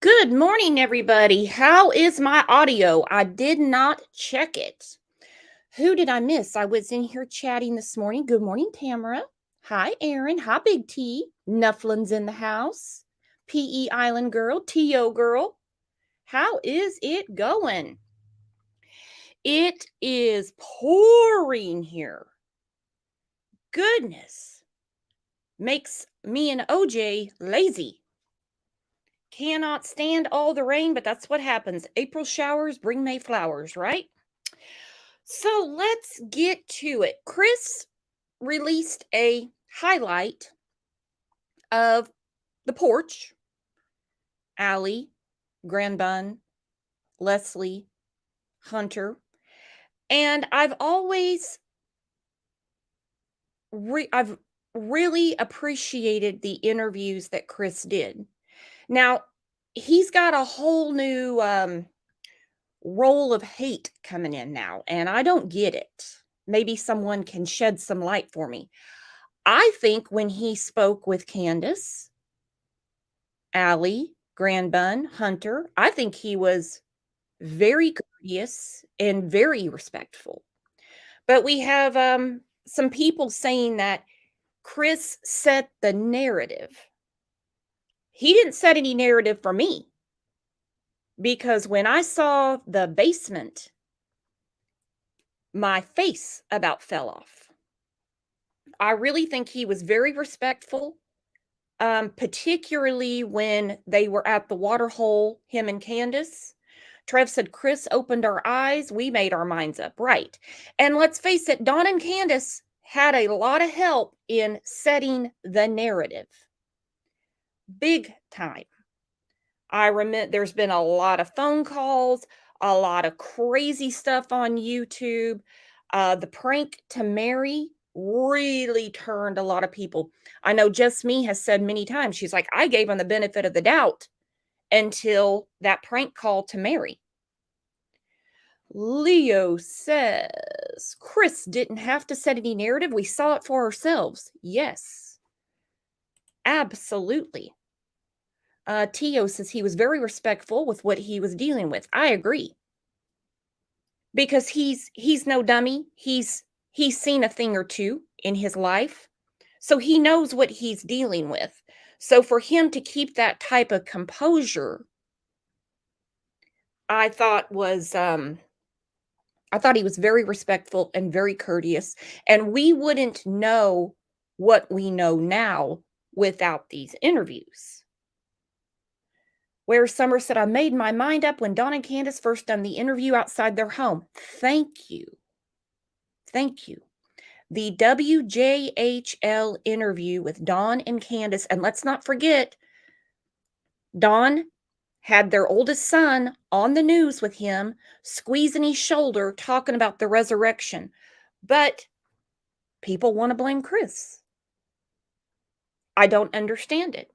Good morning, everybody. How is my audio? I did not check it. Who did I miss? I was in here chatting this morning. Good morning, Tamara. Hi, Aaron. Hi, Big T. Nufflin's in the house. PE Island girl, TO girl. How is it going? It is pouring here. Goodness. Makes me and OJ lazy. Cannot stand all the rain, but that's what happens. April showers bring May flowers, right? So let's get to it. Chris released a highlight of the porch. Allie, Grandbun, Leslie, Hunter. And I've really appreciated the interviews that Chris did. Now, he's got a whole new roll of hate coming in now, and I don't get it. Maybe someone can shed some light for me. I think when he spoke with Candace, Allie, Grandbun, Hunter, I think he was very courteous and very respectful. But we have some people saying that Chris set the narrative. He didn't set any narrative for me. Because when I saw the basement, my face about fell off. I really think he was very respectful, particularly when they were at the water hole, him and Candace. Trev said, Chris opened our eyes. We made our minds up. Right. And let's face it, Dawn and Candace had a lot of help in setting the narrative. Big time. I remember there's been a lot of phone calls, a lot of crazy stuff on YouTube. The prank to Mary really turned a lot of people. I know Just Me has said many times, she's like, I gave him the benefit of the doubt until that prank call to Mary. Leo says, Chris didn't have to set any narrative. We saw it for ourselves. Yes, absolutely. Tio says he was very respectful with what he was dealing with. I agree. Because he's no dummy. He's seen a thing or two in his life. So he knows what he's dealing with. So for him to keep that type of composure, I thought he was very respectful and very courteous. And we wouldn't know what we know now without these interviews. Where Summer said, I made my mind up when Dawn and Candace first done the interview outside their home. Thank you. Thank you. The WJHL interview with Dawn and Candace, and let's not forget, Dawn had their oldest son on the news with him, squeezing his shoulder, talking about the resurrection. But people want to blame Chris. I don't understand it.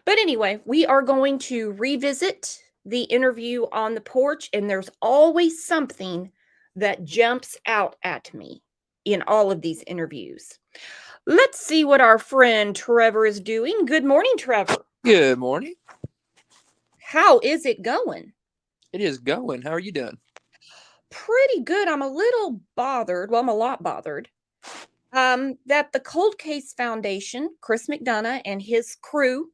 But anyway, we are going to revisit the interview on the porch, and there's always something that jumps out at me in all of these interviews. Let's see what our friend Trevor is doing. Good morning, Trevor. Good morning. How is it going? It is going. How are you doing? Pretty good. I'm a little bothered. Well, I'm a lot bothered. That the Cold Case Foundation, Chris McDonough and his crew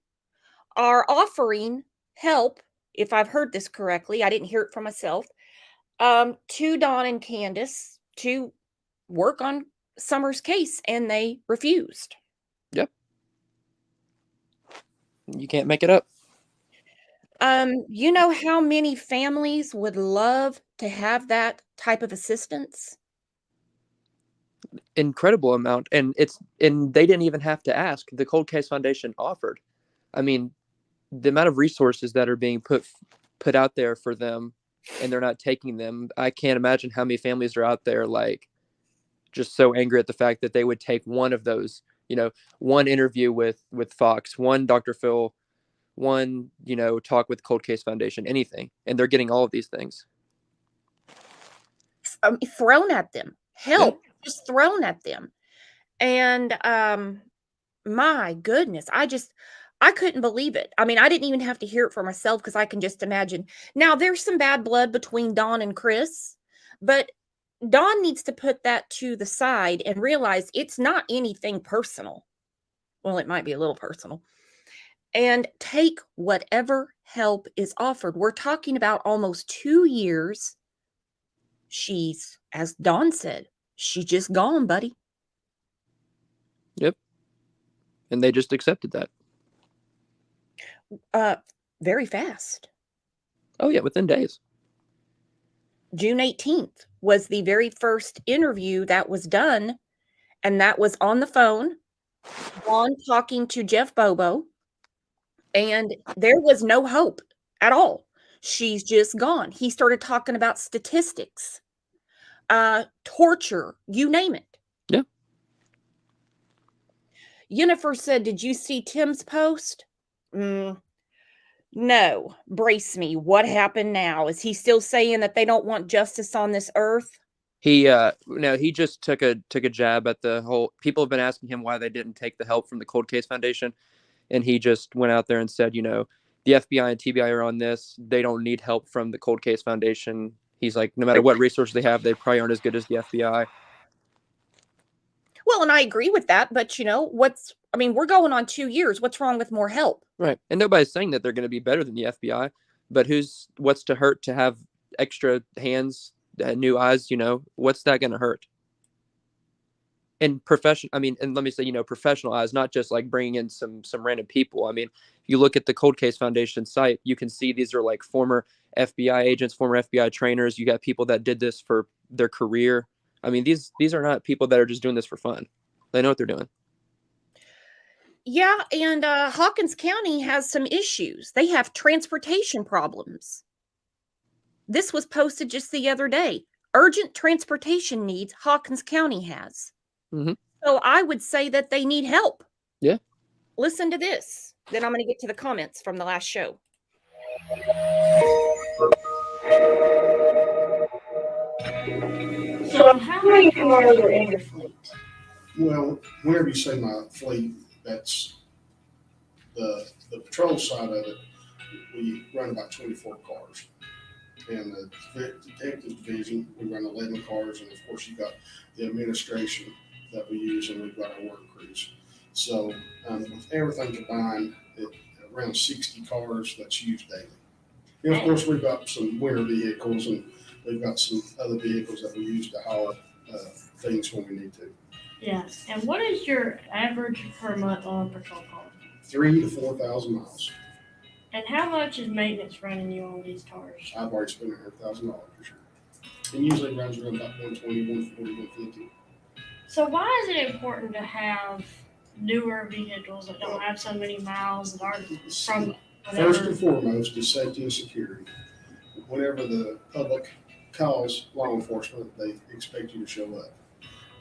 are offering help, if I've heard this correctly, I didn't hear it from myself, to Don and Candace to work on Summer's case, and they refused. Yep. You can't make it up. You know how many families would love to have that type of assistance? Incredible amount. And they didn't even have to ask. The Cold Case Foundation offered. I mean, the amount of resources that are being put out there for them, and they're not taking them. I can't imagine how many families are out there like just so angry at the fact that they would take one of those, one interview with Fox, one Dr. Phil, one, talk with Cold Case Foundation, anything. And they're getting all of these things. Thrown at them. Help. Yep. Just thrown at them. And my goodness, I couldn't believe it. I mean, I didn't even have to hear it for myself because I can just imagine. Now, there's some bad blood between Don and Chris, but Don needs to put that to the side and realize it's not anything personal. Well, it might be a little personal. And take whatever help is offered. We're talking about almost 2 years. She's, as Don said, she's just gone, buddy. Yep. And they just accepted that. Very fast. Oh, yeah, within days. June 18th was the very first interview that was done, and that was on the phone, Dawn talking to Jeff Bobo, and there was no hope at all. She's just gone. He started talking about statistics, torture, you name it. Yeah. Yennefer said, "Did you see Tim's post?" No. Brace me. What happened now? Is he still saying that they don't want justice on this earth? He just took a jab at the whole. People have been asking him why they didn't take the help from the Cold Case Foundation, and he just went out there and said, the FBI and TBI are on this. They don't need help from the Cold Case Foundation. He's like, no matter what resources they have, they probably aren't as good as the FBI. Well, and I agree with that, but we're going on 2 years. What's wrong with more help? Right. And nobody's saying that they're going to be better than the FBI, but what's to hurt to have extra hands, new eyes, what's that going to hurt? And and let me say, professional eyes, not just like bringing in some random people. I mean, if you look at the Cold Case Foundation site, you can see these are like former FBI agents, former FBI trainers. You got people that did this for their career. I mean, these are not people that are just doing this for fun. They know what they're doing. Yeah, and Hawkins County has some issues. They have transportation problems. This was posted just the other day. Urgent transportation needs Hawkins County has. Mm-hmm. So I would say that they need help. Yeah. Listen to this. Then I'm going to get to the comments from the last show. So how many cars are in your fleet? Well, whenever you say my fleet, that's the patrol side of it. We run about 24 cars. And the detective division, we run 11 cars. And of course, you've got the administration that we use, and we've got our work crews. So with everything combined, around 60 cars that's used daily. And of course, we've got some winter vehicles, and we've got some other vehicles that we use to haul things when we need to. Yes. And what is your average per month on a patrol car? 3,000 to 4,000 miles. And how much is maintenance running you on these cars? I've already spent $100,000 for sure. And usually runs around about 120, 140, 150. So why is it important to have newer vehicles that don't have so many miles that are from whatever? First and foremost is safety and security. Whenever the public calls law enforcement, they expect you to show up.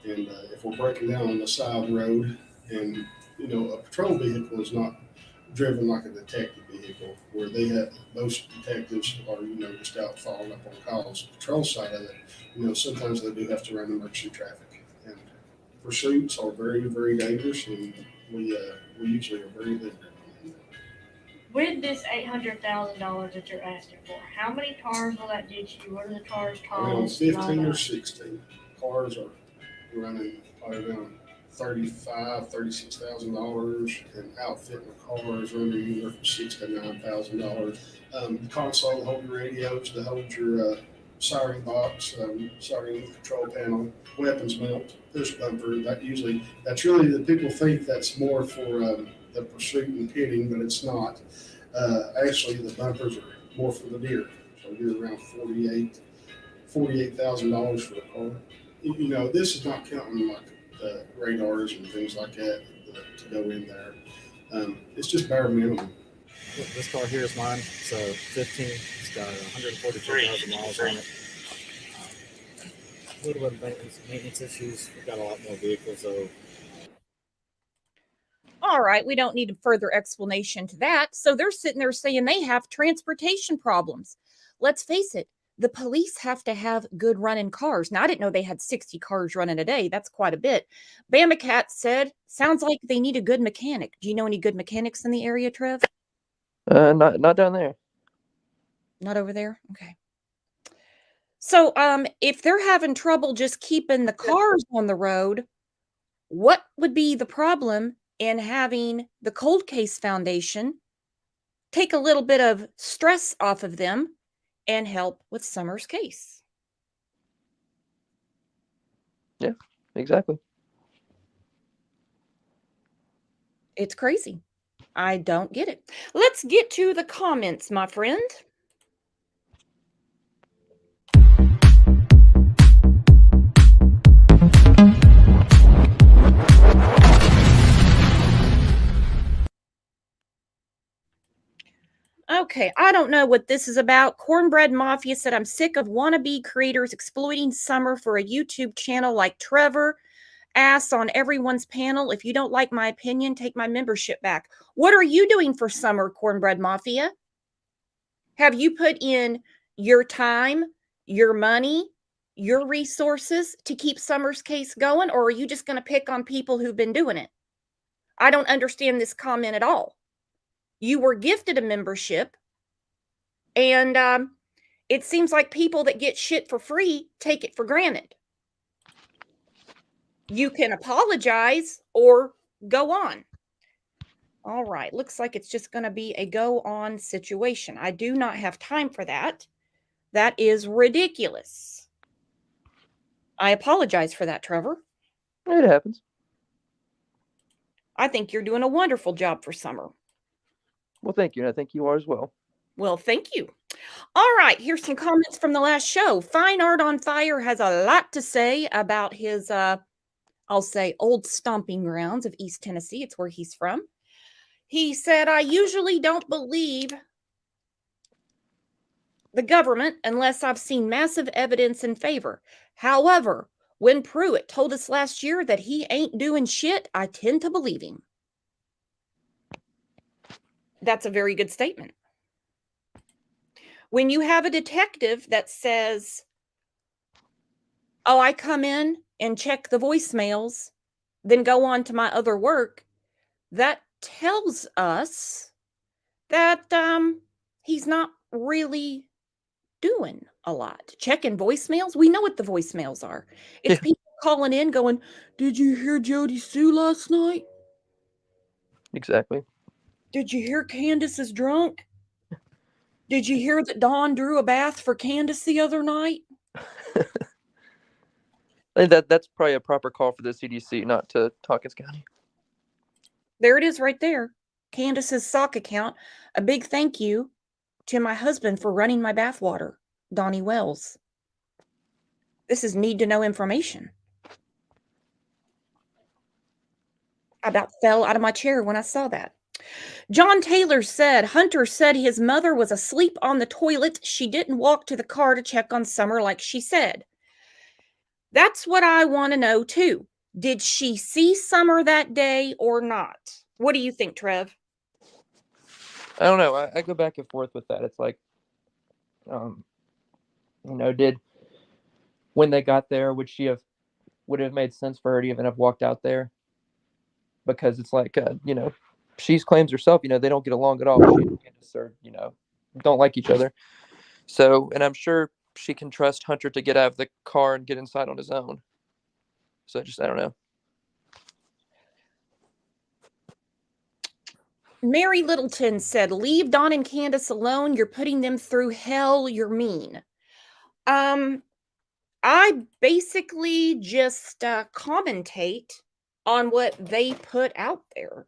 And if we're breaking down on the side of the road, and a patrol vehicle is not driven like a detective vehicle, where they have most detectives are just out following up on calls. The patrol side of it, sometimes they do have to run emergency traffic, and pursuits are very, very dangerous, and we usually are very limited. With this $800,000 that you're asking for, how many cars will that get you? What are the cars Around cost? and all 15 or that? 16 cars are running probably around $36,000, and outfitting the cars running anywhere from $6,000 to $9,000. The console to hold your radios, to hold your siren box, siren control panel, weapons mount, push bumper. That's really the people think that's more for the pursuit and pitting, but it's not. Actually, the bumpers are more for the deer. So you're around $48,000 for a car. This is not counting like the radars and things like that to go in there. It's just bare minimum. This car here is mine. So 15. It's got 142,000 miles on it. A little bit of maintenance issues. We've got a lot more vehicles, though. All right, we don't need a further explanation to that. So they're sitting there saying they have transportation problems. Let's face it, the police have to have good running cars. Now, I didn't know they had 60 cars running a day. That's quite a bit. Bama Cat said, sounds like they need a good mechanic. Do you know any good mechanics in the area, Trev? Not down there. Not over there? Okay. So, if they're having trouble just keeping the cars on the road, what would be the problem in having the Cold Case Foundation take a little bit of stress off of them and help with Summer's case? Yeah, exactly. It's crazy. I don't get it. Let's get to the comments, my friend. Okay, I don't know what this is about. Cornbread Mafia said, I'm sick of wannabe creators exploiting Summer for a YouTube channel like Trevor. Ass on everyone's panel. If you don't like my opinion, take my membership back. What are you doing for Summer, Cornbread Mafia? Have you put in your time, your money, your resources to keep Summer's case going, or are you just going to pick on people who've been doing it? I don't understand this comment at all. You were gifted a membership, and it seems like people that get shit for free take it for granted. You can apologize or go on. All right, looks like it's just going to be a go on situation. I do not have time for that. That is ridiculous. I apologize for that, Trevor. It happens. I think you're doing a wonderful job for Summer. Well, thank you. And I think you are as well. Well, thank you. All right, here's some comments from the last show. Fine Art on Fire has a lot to say about his, I'll say, old stomping grounds of East Tennessee. It's where he's from. He said, I usually don't believe the government unless I've seen massive evidence in favor. However, when Pruitt told us last year that he ain't doing shit, I tend to believe him. That's a very good statement. When you have a detective that says, oh, I come in and check the voicemails, then go on to my other work, that tells us that he's not really doing a lot. Checking voicemails. We know what the voicemails are. It's people calling in going, did you hear Jody Sue last night? Exactly. Did you hear Candace is drunk? Did you hear that Dawn drew a bath for Candace the other night? I think that's probably a proper call for the CDC, not to Hawkins County. There it is right there. Candace's sock account. A big thank you to my husband for running my bathwater, Donnie Wells. This is need to know information. I about fell out of my chair when I saw that. John Taylor said, Hunter said his mother was asleep on the toilet. She didn't walk to the car to check on Summer like she said. That's what I want to know too. Did she see Summer that day or not? What do you think, Trev? I don't know. I go back and forth with that. It's like, um, did when they got there, would it have made sense for her to even have walked out there? Because it's like, she claims herself, they don't get along at all. She and Candace are, don't like each other. So, and I'm sure she can trust Hunter to get out of the car and get inside on his own. So I don't know. Mary Littleton said, leave Don and Candace alone. You're putting them through hell. You're mean. I basically just commentate on what they put out there.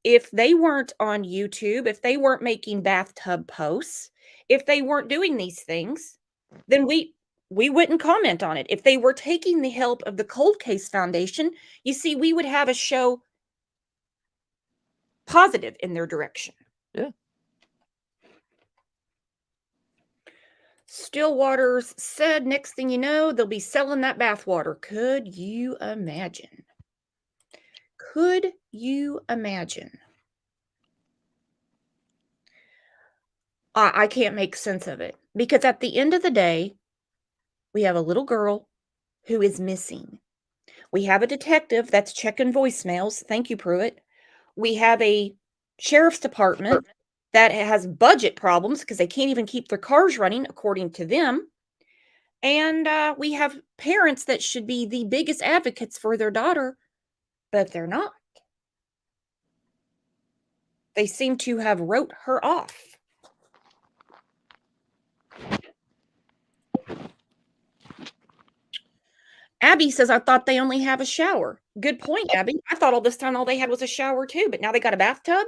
If they weren't on YouTube, if they weren't making bathtub posts, if they weren't doing these things, then we wouldn't comment on it. If they were taking the help of the Cold Case Foundation, you see, we would have a show positive in their direction. Yeah. Stillwaters said, next thing you know, they'll be selling that bathwater. Could you imagine? Could you imagine? I can't make sense of it because at the end of the day, we have a little girl who is missing. We have a detective that's checking voicemails. Thank you, Pruitt. We have a sheriff's department that has budget problems because they can't even keep their cars running, according to them. And we have parents that should be the biggest advocates for their daughter, but they're not. They seem to have wrote her off. Abby says, I thought they only have a shower. Good point, Abby. I thought all this time all they had was a shower too, but now they got a bathtub?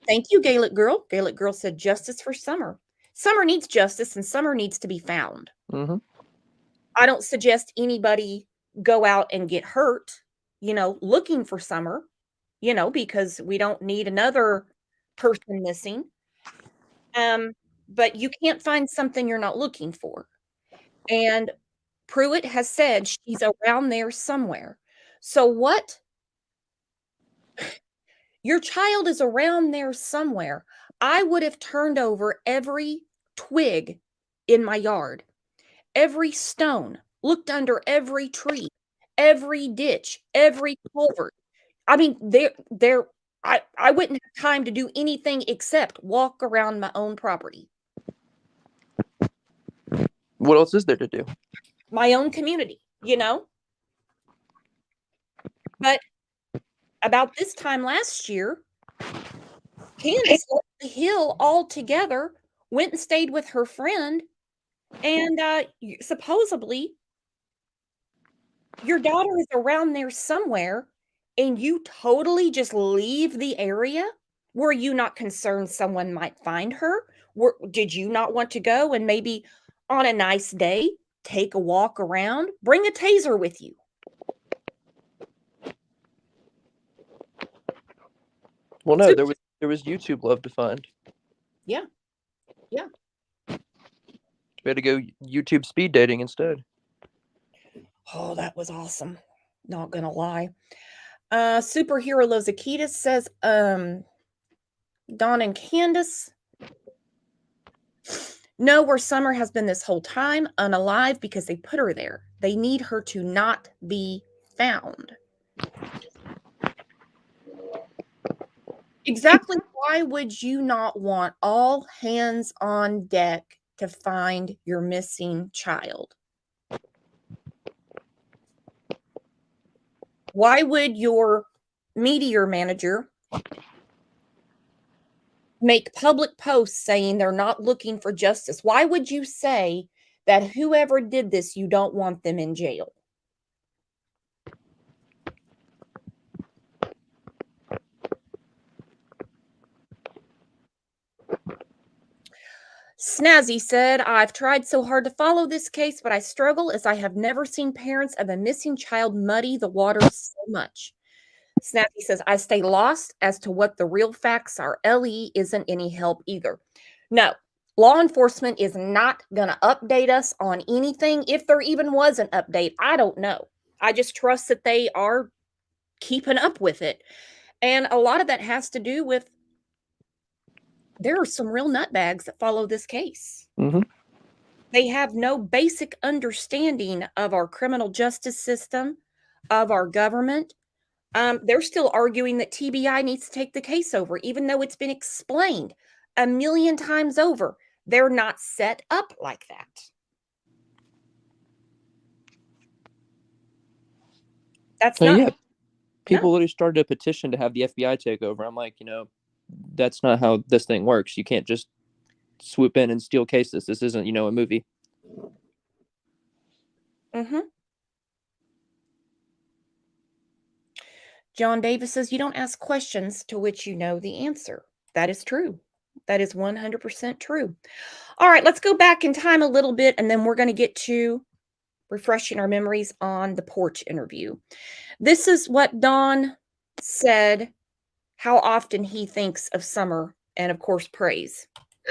Thank you, Gaelic Girl. Gaelic Girl said, justice for Summer. Summer needs justice and Summer needs to be found. Mm-hmm. I don't suggest anybody go out and get hurt, looking for Summer, because we don't need another person missing. But you can't find something you're not looking for. And Pruitt has said she's around there somewhere. So what? Your child is around there somewhere. I would have turned over every twig in my yard, every stone, looked under every tree, every ditch, every culvert. I mean, I wouldn't have time to do anything except walk around my own property. What else is there to do? My own community, But about this time last year, Candace left the hill altogether, went and stayed with her friend, and supposedly your daughter is around there somewhere, and you totally just leave the area? Were you not concerned someone might find her? Did you not want to go and maybe on a nice day take a walk around? Bring a taser with you. Well, no, there was YouTube love to find. Yeah. We had to go YouTube speed dating instead. Oh, that was awesome. Not gonna lie. Superhero Loves Akitas says, Don and Candace know where Summer has been this whole time, unalive, because they put her there. They need her to not be found. Exactly. Why would you not want all hands on deck to find your missing child? Why would your media manager make public posts saying they're not looking for justice? Why would you say that whoever did this, you don't want them in jail? Snazzy said, I've tried so hard to follow this case, but I struggle as I have never seen parents of a missing child muddy the waters so much. Snazzy says, I stay lost as to what the real facts are. LE isn't any help either. No, Law enforcement is not going to update us on anything. If there even was an update, I don't know. I just trust that they are keeping up with it. And a lot of that has to do with there are some real nutbags that follow this case. Mhm. They have no basic understanding of our criminal justice system, of our government. They're still arguing that TBI needs to take the case over, even though it's been explained a million times over. They're not set up like that. That's So not. yeah, people No. literally started a petition to have the FBI take over. I'm like, that's not how this thing works. You can't just swoop in and steal cases. This isn't, a movie. Mm-hmm. John Davis says, you don't ask questions to which you know the answer. That is true. That is 100% true. All right, let's go back in time a little bit, and then we're going to get to refreshing our memories on the porch interview. This is what Don said, how often he thinks of summer and, of course, praise.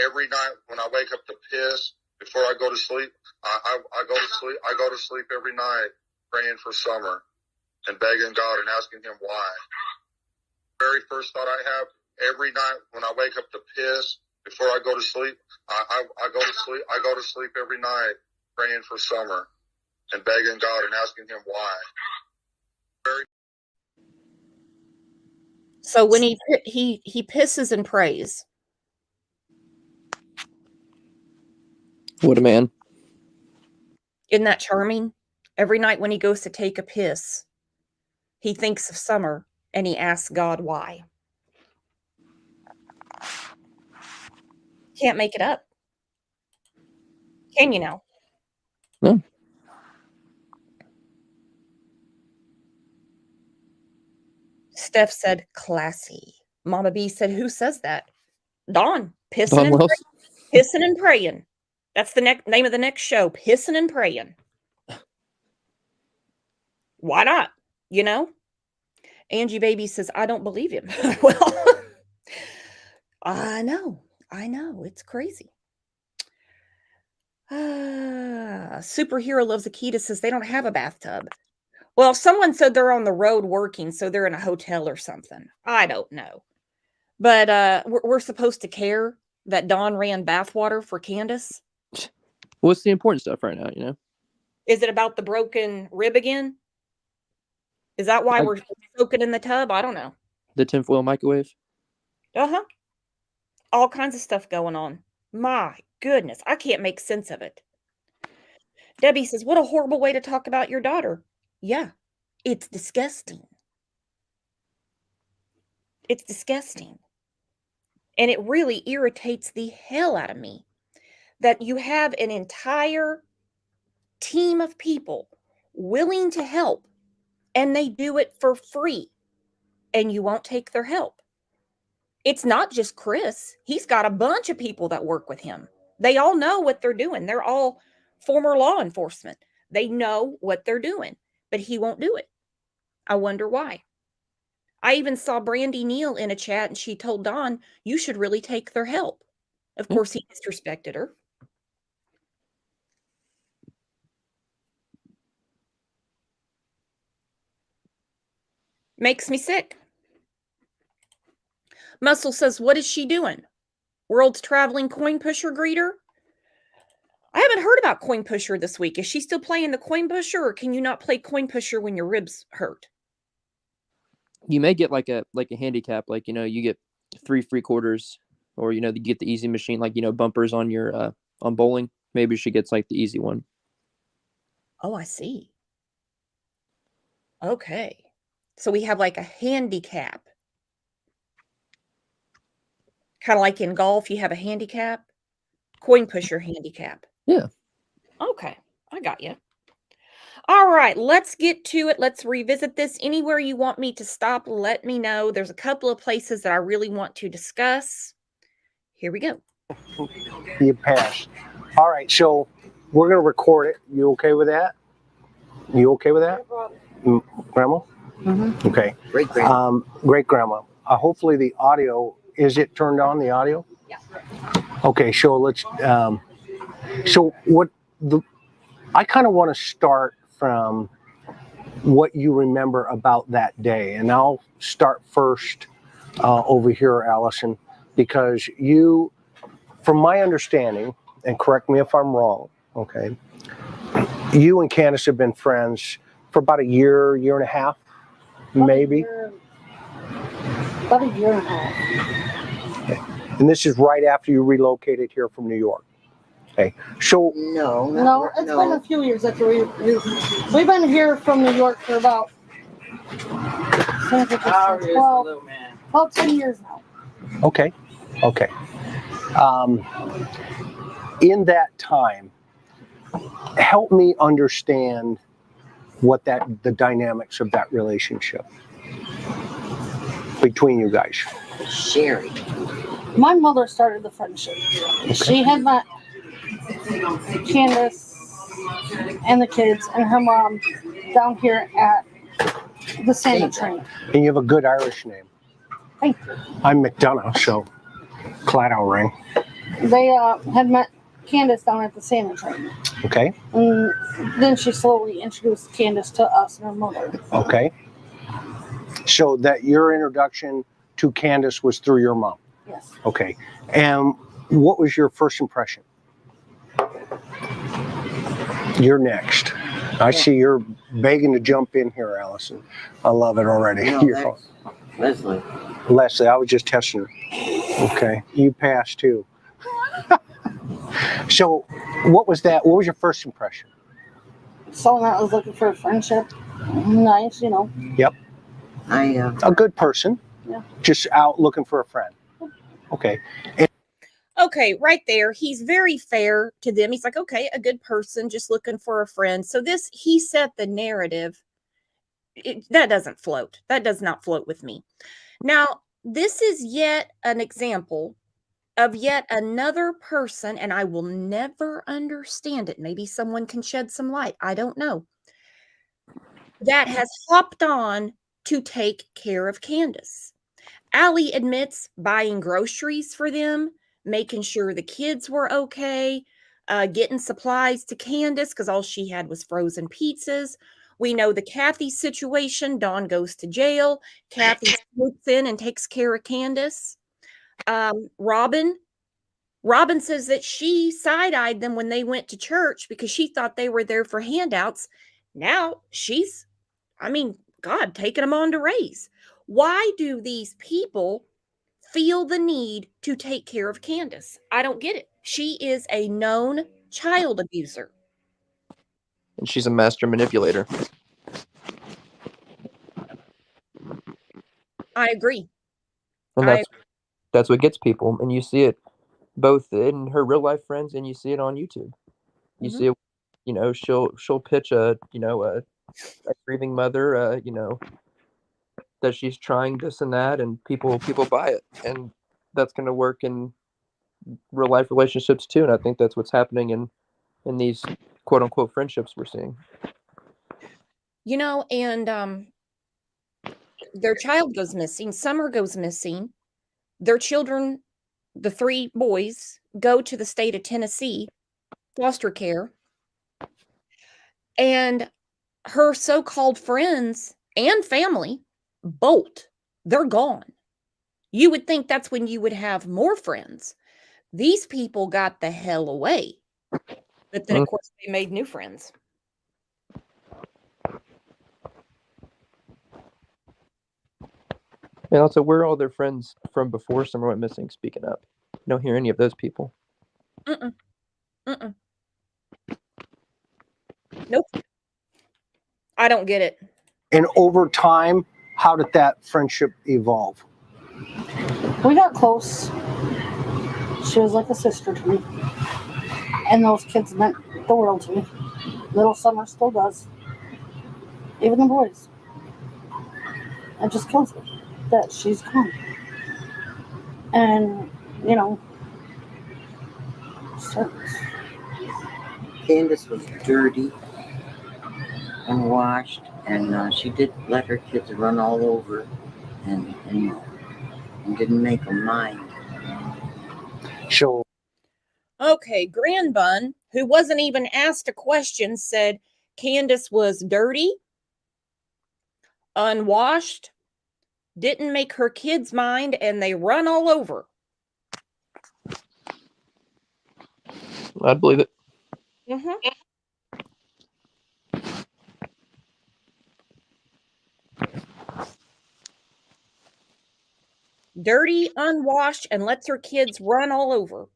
Every night when I wake up to piss before I go to sleep, I go to sleep. I go to sleep every night praying for summer and begging God and asking Him why. Very first thought I have every night when I wake up to piss before I go to sleep, I go to sleep. I go to sleep every night praying for summer and begging God and asking Him why. So when he pisses and prays. What a man. Isn't that charming? Every night when he goes to take a piss, he thinks of summer and he asks God why. Can't make it up. Can you now? No. Steph said, classy. Mama B said, who says that? Dawn. Pissing Don and Wells. praying. Pissing and praying. That's the name of the next show. Pissing and praying. Why not? Angie Baby says, I don't believe him. Well, I know. It's crazy. Superhero Loves Akita says they don't have a bathtub. Well, someone said they're on the road working, so they're in a hotel or something. I don't know. But we're supposed to care that Dawn ran bathwater for Candace? What's the important stuff right now, Is it about the broken rib again? Is that why we're soaking in the tub? I don't know. The tinfoil microwave? Uh-huh. All kinds of stuff going on. My goodness, I can't make sense of it. Debbie says, what a horrible way to talk about your daughter. Yeah, it's disgusting. It's disgusting. And it really irritates the hell out of me that you have an entire team of people willing to help and they do it for free and you won't take their help. It's not just Chris. He's got a bunch of people that work with him. They all know what they're doing. They're all former law enforcement. They know what they're doing, but he won't do it. I wonder why. I even saw Brandy Neal in a chat and she told Dawn, you should really take their help. Of course, he disrespected her. Makes me sick. Muscle says, what is she doing? World's traveling coin pusher greeter? I haven't heard about coin pusher this week. Is she still playing the coin pusher, or can you not play coin pusher when your ribs hurt? You may get like a handicap, you get 3 free quarters, or you get the easy machine, bumpers on your on bowling. Maybe she gets like the easy one. Oh, I see. Okay. So we have like a handicap. Kind of like in golf, you have a handicap. Coin pusher handicap. Yeah. Okay. I got you. All right. Let's get to it. Let's revisit this. Anywhere you want me to stop, let me know. There's a couple of places that I really want to discuss. Here we go. You passed. All right. So we're going to record it. You okay with that? You okay with that? Grandma? Mm-hmm. Okay. Great grandma. Great grandma. Hopefully the audio, is it turned on, the audio? Yeah. Okay, so let's. So what the? I kind of want to start from what you remember about that day, and I'll start first over here, Allison, because you, from my understanding, and correct me if I'm wrong. Okay, you and Candace have been friends for about a year, year and a half, maybe. About a year and a half. And this is right after you relocated here from New York. Okay, so No, it's been a few years after we've been here from New York for about 10 years now. okay. In that time, help me understand what the dynamics of that relationship between you guys. Sherry. My mother started the friendship. Okay. She had met Candace and the kids and her mom down here at the Santa train. And you have a good Irish name. Thank you. I'm McDonough, so Clado ring. They had met Candace down at the Santa train. Okay. And then she slowly introduced Candace to us and her mother. Okay. So that your introduction to Candace was through your mom. Yes. Okay. And what was your first impression? You're next. I see you're begging to jump in here, Allison. I love it already. No, that's Leslie. Leslie, I was just testing her. Okay. You passed too. So what was that? What was your first impression? Someone that was looking for a friendship. Nice, you know. Yep. A good person. Yeah. Just out looking for a friend. Okay. Okay, right there. He's very fair to them. He's like, okay, a good person, just looking for a friend. So he set the narrative. That doesn't float. That does not float with me. Now, this is yet an example of yet another person, and I will never understand it. Maybe someone can shed some light. I don't know. That has hopped on to take care of Candace. Allie admits buying groceries for them, making sure the kids were okay, getting supplies to Candace because all she had was frozen pizzas. We know the Kathy situation. Dawn goes to jail. Kathy swoops in and takes care of Candace. Robin says that she side-eyed them when they went to church because she thought they were there for handouts. Now she's, God, taking them on to raise. Why do these people feel the need to take care of Candace? I don't get it. She is a known child abuser. And she's a master manipulator. I agree. And that's what gets people. And you see it both in her real life friends and you see it on YouTube. You see it, she'll pitch a grieving mother, that she's trying this and that, and people buy it. And that's going to work in real life relationships too. And I think that's what's happening in these quote unquote friendships we're seeing. And their child goes missing. Summer goes missing. Their children, the 3 boys, go to the state of Tennessee, foster care. And her so-called friends and family bolt. They're gone. You would think that's when you would have more friends. These people got the hell away. But then, of course, they made new friends. And also, where are all their friends from before Summer went missing speaking up? You don't hear any of those people. Nope. I don't get it. And over time, how did that friendship evolve? We got close. She was like a sister to me. And those kids meant the world to me. Little Summer still does. Even the boys. It just kills me that she's gone. And, Candace was dirty and washed, and she did let her kids run all over and didn't make them mind. So Okay, Grandbun, who wasn't even asked a question, said Candace was dirty, unwashed, didn't make her kids mind, and they run all over. I'd believe it. Mm-hmm. Dirty, unwashed, and lets her kids run all over.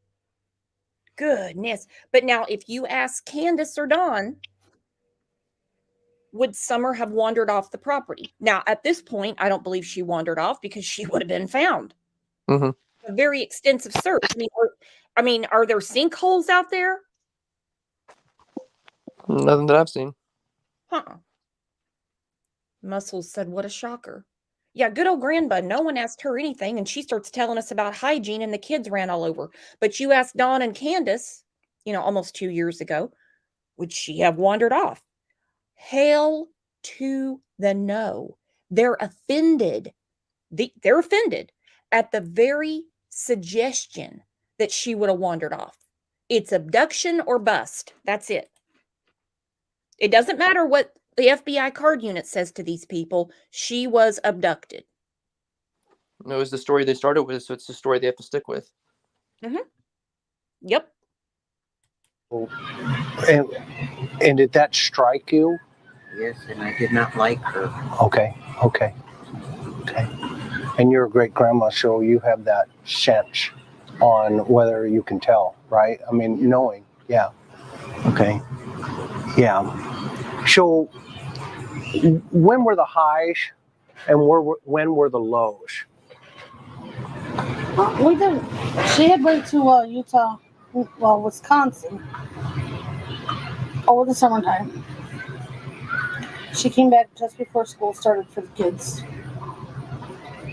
Goodness. But now, if you ask Candace or Dawn, would Summer have wandered off the property? Now, at this point, I don't believe she wandered off because she would have been found. Mm-hmm. A very extensive search. I mean, are there sinkholes out there? Nothing that I've seen. Huh. Muscles said, what a shocker. Yeah, good old Grandbud. No one asked her anything, and she starts telling us about hygiene, and the kids ran all over. But you asked Dawn and Candace, almost 2 years ago, would she have wandered off? Hail to the no. They're offended. They're offended at the very suggestion that she would have wandered off. It's abduction or bust. That's it. It doesn't matter what the FBI card unit says to these people. She was abducted. It was the story they started with, so it's the story they have to stick with. Mm-hmm. Yep. And did that strike you? Yes, and I did not like her. Okay. And you're a great grandma, so you have that sense on whether you can tell, right? I mean, knowing. Yeah. Okay. Yeah. So when were the highs and when were the lows? We did. She had went to Utah, Wisconsin, over the summertime. She came back just before school started for the kids,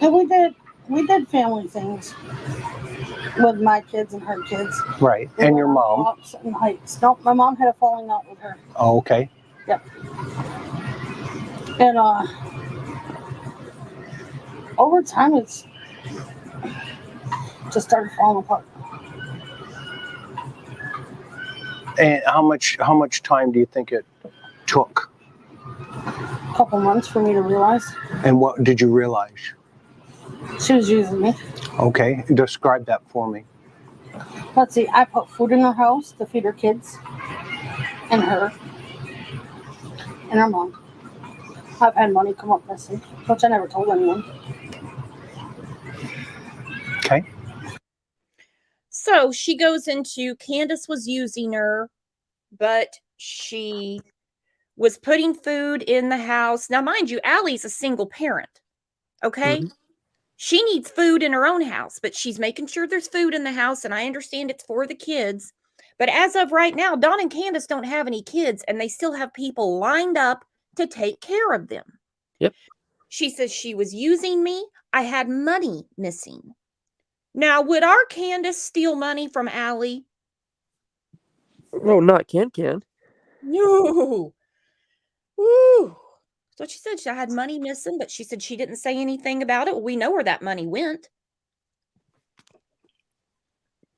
and we did family things with my kids and her kids. Right. And your mom? And hikes. No, my mom had a falling out with her. Oh, okay. Yep. And over time, it's just started falling apart. And how much time do you think it took? A couple months for me to realize. And what did you realize? She was using me. Okay, describe that for me. Let's see, I put food in her house to feed her kids and her and her mom. I've had money come up missing, which I never told anyone. Okay. So she goes into Candace was using her, but she was putting food in the house. Now, mind you, Allie's a single parent. Okay. Mm-hmm. She needs food in her own house, but she's making sure there's food in the house. And I understand it's for the kids. But as of right now, Dawn and Candace don't have any kids, and they still have people lined up to take care of them. Yep. She says she was using me. I had money missing. Now, would our Candace steal money from Allie? Oh, not Can. No. Woo. So she said she had money missing, but she said she didn't say anything about it. Well, we know where that money went.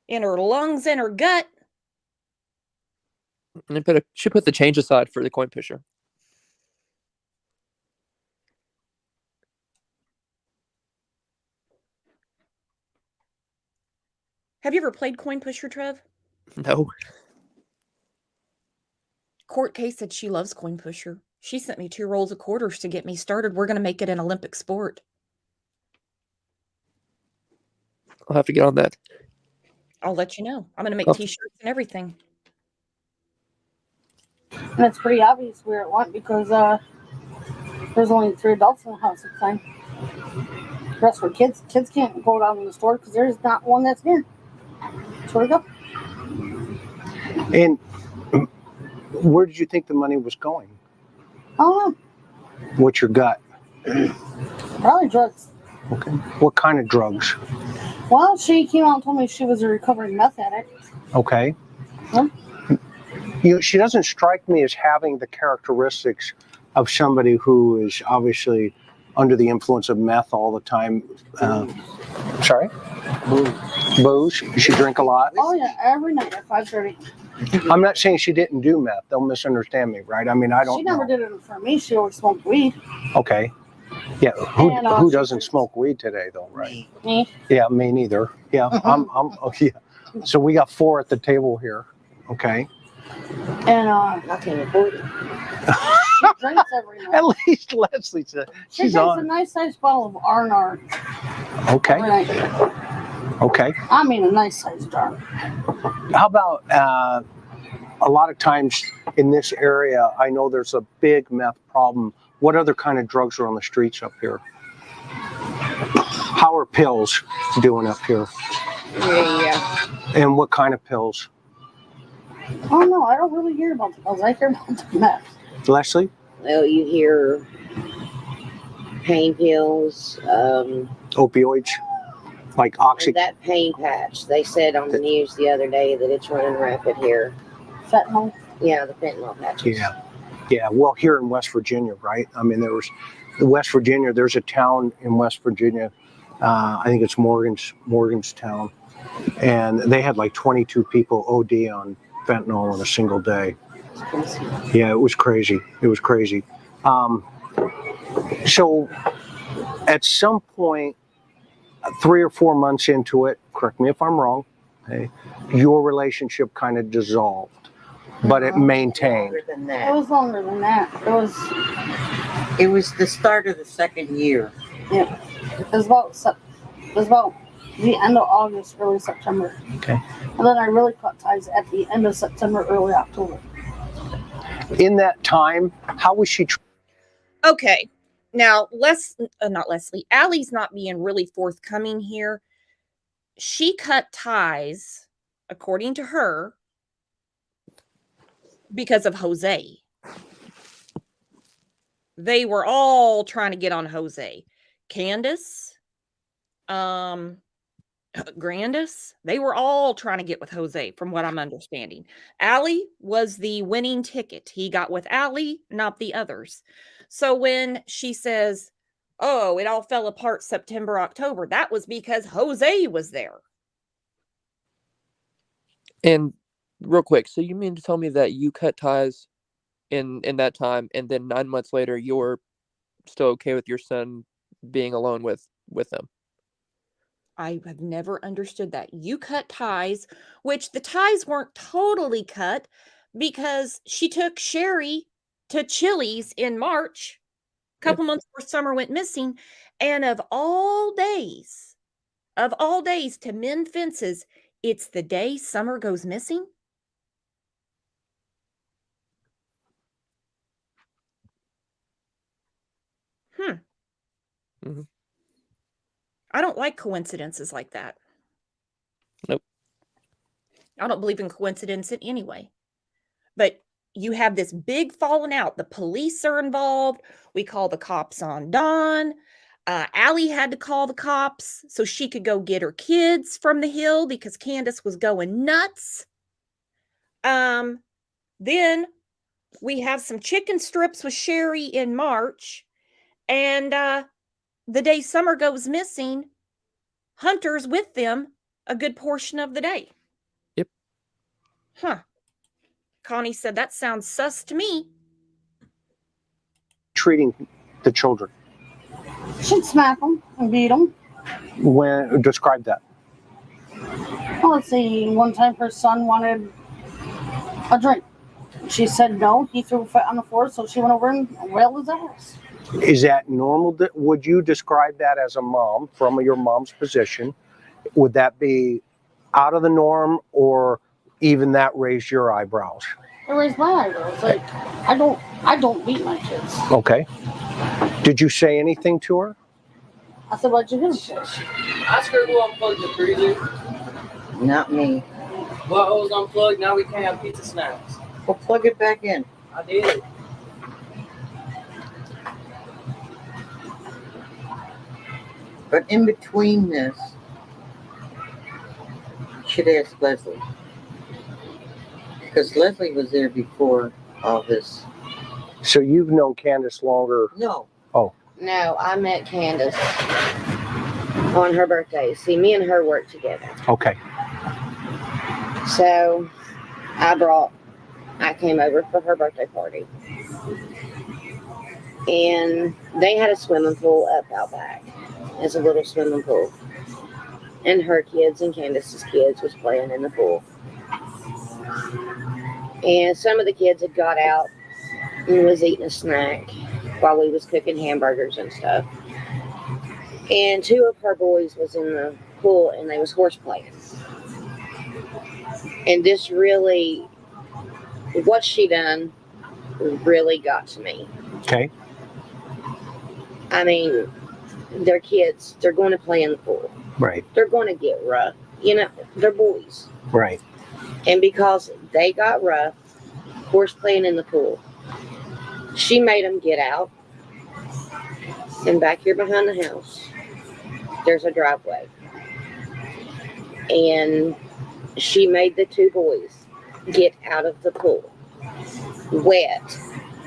In her lungs and her gut. And she put the change aside for the coin pusher. Have you ever played coin pusher, Trev? No. Court case said she loves coin pusher. She sent me 2 rolls of quarters to get me started. We're going to make it an Olympic sport. I'll have to get on that. I'll let you know. I'm going to make t-shirts and everything. And it's pretty obvious where it went because there's only 3 adults in the house at the time. The rest were kids. Kids can't go down in the store because there's not one that's near. That's where we go. And where did you think the money was going? I don't know. What's your gut? Probably drugs. Okay. What kind of drugs? Well, she came out and told me she was a recovering meth addict. Okay. Huh? She doesn't strike me as having the characteristics of somebody who is obviously under the influence of meth all the time. Sorry? Booze? She drink a lot? Oh yeah, every night at 5:30. I'm not saying she didn't do meth. Don't misunderstand me, right? I mean, I don't She never know. did it for me. She always smoked weed. Okay. Yeah. And, Who she doesn't drinks. smoke weed today, though, right? Me. Yeah, me neither. Yeah, oh, yeah. So we got 4 at the table here. Okay. And I can't afford it. she drinks every night. At least Leslie said She she's drinks a on. nice sized bottle of R&R Okay. every night. Okay. I mean a nice sized jar. How about a lot of times in this area, I know there's a big meth problem. What other kind of drugs are on the streets up here? How are pills doing up here? Yeah. And what kind of pills? Oh no, I don't really hear about the pills. I hear about the meth. Leslie? Well, you hear pain pills, Opioids? Like oxy? that pain patch. They said on the news the other day that it's running rapid here. Fentanyl. Yeah, the fentanyl patches. Yeah. Yeah. Well, here in West Virginia, right? I mean, there's a town in West Virginia. I think it's Morganstown. And they had like 22 people OD on fentanyl in a single day. Yeah, it was crazy. It was crazy. So at some point, 3 or 4 months into it, correct me if I'm wrong, okay, your relationship kind of dissolved, but it maintained. Longer than It that. was longer than that. It was the start of the second year. It was about the end of August, early September. Okay. And then I really cut ties at the end of September, early October. In that time, how was she? Okay. Now, not Leslie. Allie's not being really forthcoming here. She cut ties, according to her, because of Jose. They were all trying to get on Jose. Candace, Grandis, they were all trying to get with Jose, from what I'm understanding. Allie was the winning ticket. He got with Allie, not the others. So when she says, oh, it all fell apart September, October, that was because Jose was there. And real quick, so you mean to tell me that you cut ties in that time, and then 9 months later, you're still okay with your son being alone with them? I have never understood that. You cut ties, which the ties weren't totally cut because she took Sherry to Chili's in March, a couple months before Summer went missing. And of all days to mend fences, it's the day Summer goes missing. Mm-hmm. I don't like coincidences like that. Nope. I don't believe in coincidence in any way. But you have this big falling out. The police are involved. We call the cops on Dawn. Allie had to call the cops so she could go get her kids from the hill because Candace was going nuts. Then we have some chicken strips with Sherry in March. And the day Summer goes missing, Hunter's with them a good portion of the day. Yep. Huh. Connie said, that sounds sus to me. Treating the children? She'd smack them and beat them. Describe that. Well, let's see. One time her son wanted a drink. She said no. He threw a fit on the floor, so she went over and wailed his ass. Is that normal? Would you describe that as a mom, from your mom's position? Would that be out of the norm, or even that raised your eyebrows? It raised my eyebrows. Like, I don't beat my kids. Okay. Did you say anything to her? I said, why'd you hit him? Ask her who unplugged the freezer. Not me. What hose unplugged? Now we can't have pizza snacks. Well, plug it back in. I did. But in between this, you should ask Leslie. Because Leslie was there before all this. So you've known Candace longer? No. Oh. No, I met Candace on her birthday. See, me and her work together. Okay. So I came over for her birthday party. And they had a swimming pool up out back. It's a little swimming pool. And her kids and Candace's kids was playing in the pool. And some of the kids had got out and was eating a snack while we was cooking hamburgers and stuff. And two of her boys was in the pool and they was horse playing. And this really, what she done really got to me. Okay. I mean, they're kids. They're going to play in the pool. Right. They're going to get rough. You know, they're boys. Right. And because they got rough, horse playing in the pool, she made them get out. And back here behind the house, there's a driveway. And she made the two boys get out of the pool, wet,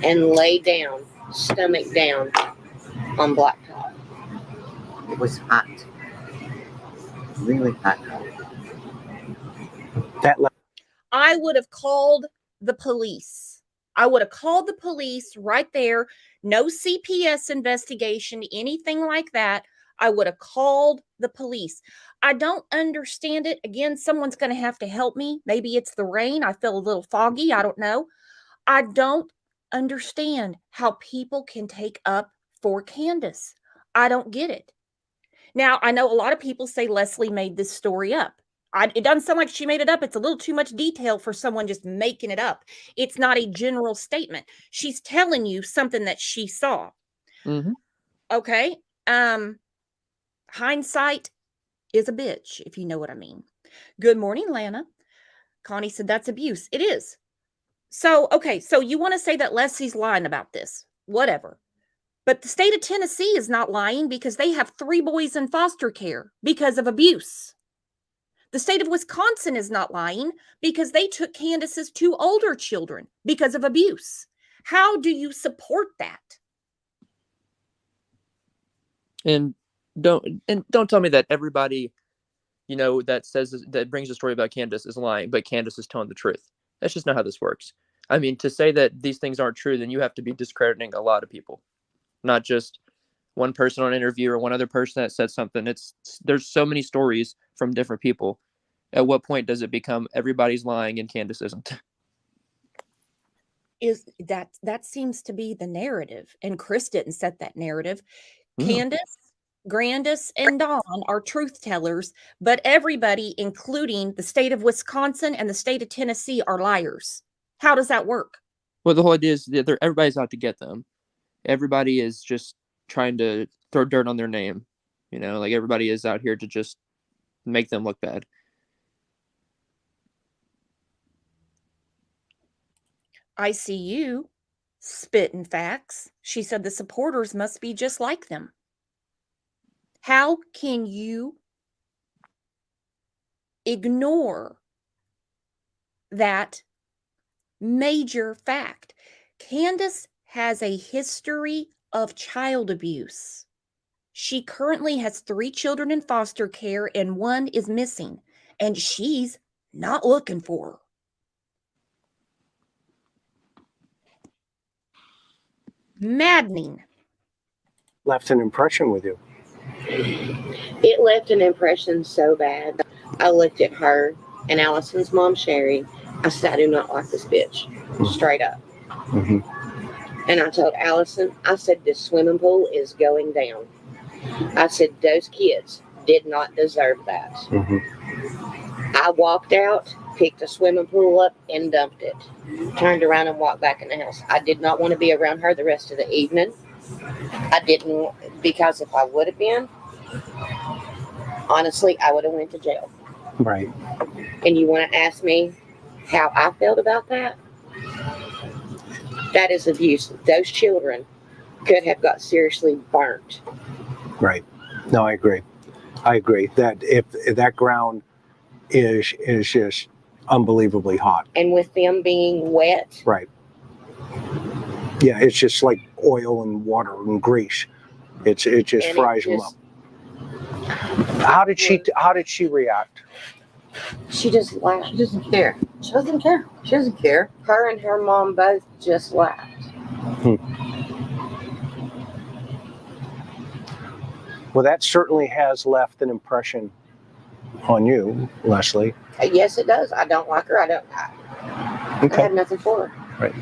and lay down, stomach down, on blacktop. It was hot. Really hot. I would have called the police. I would have called the police right there. No CPS investigation, anything like that. I would have called the police. I don't understand it. Again, someone's going to have to help me. Maybe it's the rain. I feel a little foggy. I don't know. I don't understand how people can take up for Candace. I don't get it. Now, I know a lot of people say Leslie made this story up. It doesn't sound like she made it up. It's a little too much detail for someone just making it up. It's not a general statement. She's telling you something that she saw. Mm-hmm. Okay. Hindsight is a bitch, if you know what I mean. Good morning, Lana. Connie said that's abuse. It is. So, okay. So you want to say that Leslie's lying about this. Whatever. But the state of Tennessee is not lying because they have 3 boys in foster care because of abuse. The state of Wisconsin is not lying because they took Candace's 2 older children because of abuse. How do you support that? And don't tell me that everybody, that brings a story about Candace is lying, but Candace is telling the truth. That's just not how this works. I mean, to say that these things aren't true, then you have to be discrediting a lot of people, not just one person on an interview or one other person that said something. There's so many stories from different people. At what point does it become everybody's lying and Candace isn't? Is that seems to be the narrative, and Chris didn't set that narrative. No. Candace, Grandis, and Dawn are truth tellers, but everybody, including the state of Wisconsin and the state of Tennessee, are liars. How does that work? Well, the whole idea is that everybody's out to get them. Everybody is just trying to throw dirt on their name. Like everybody is out here to just make them look bad. I see you spitting facts. She said the supporters must be just like them. How can you ignore that major fact? Candace has a history of child abuse. She currently has 3 children in foster care and 1 is missing, and she's not looking for her. Maddening. Left an impression with you. It left an impression so bad. I looked at her and Allison's mom, Sherry. I said, I do not like this bitch. Straight up. Mm-hmm. And I told Allison, I said, this swimming pool is going down. I said, those kids did not deserve that. Mm-hmm. I walked out, picked a swimming pool up, and dumped it. Turned around and walked back in the house. I did not want to be around her the rest of the evening. I didn't, because if I would have been, honestly, I would have went to jail. Right. And you want to ask me how I felt about that? That is abuse. Those children could have got seriously burnt. Right. No, I agree. That if that ground is just unbelievably hot. And with them being wet. Right. Yeah, it's just like oil and water and grease. It just fries them up. How did she react? She just laughed. She doesn't care. She doesn't care. She doesn't care. Her and her mom both just laughed. Well, that certainly has left an impression on you, Leslie. Yes, it does. I don't like her. I Okay. have nothing for her. Right.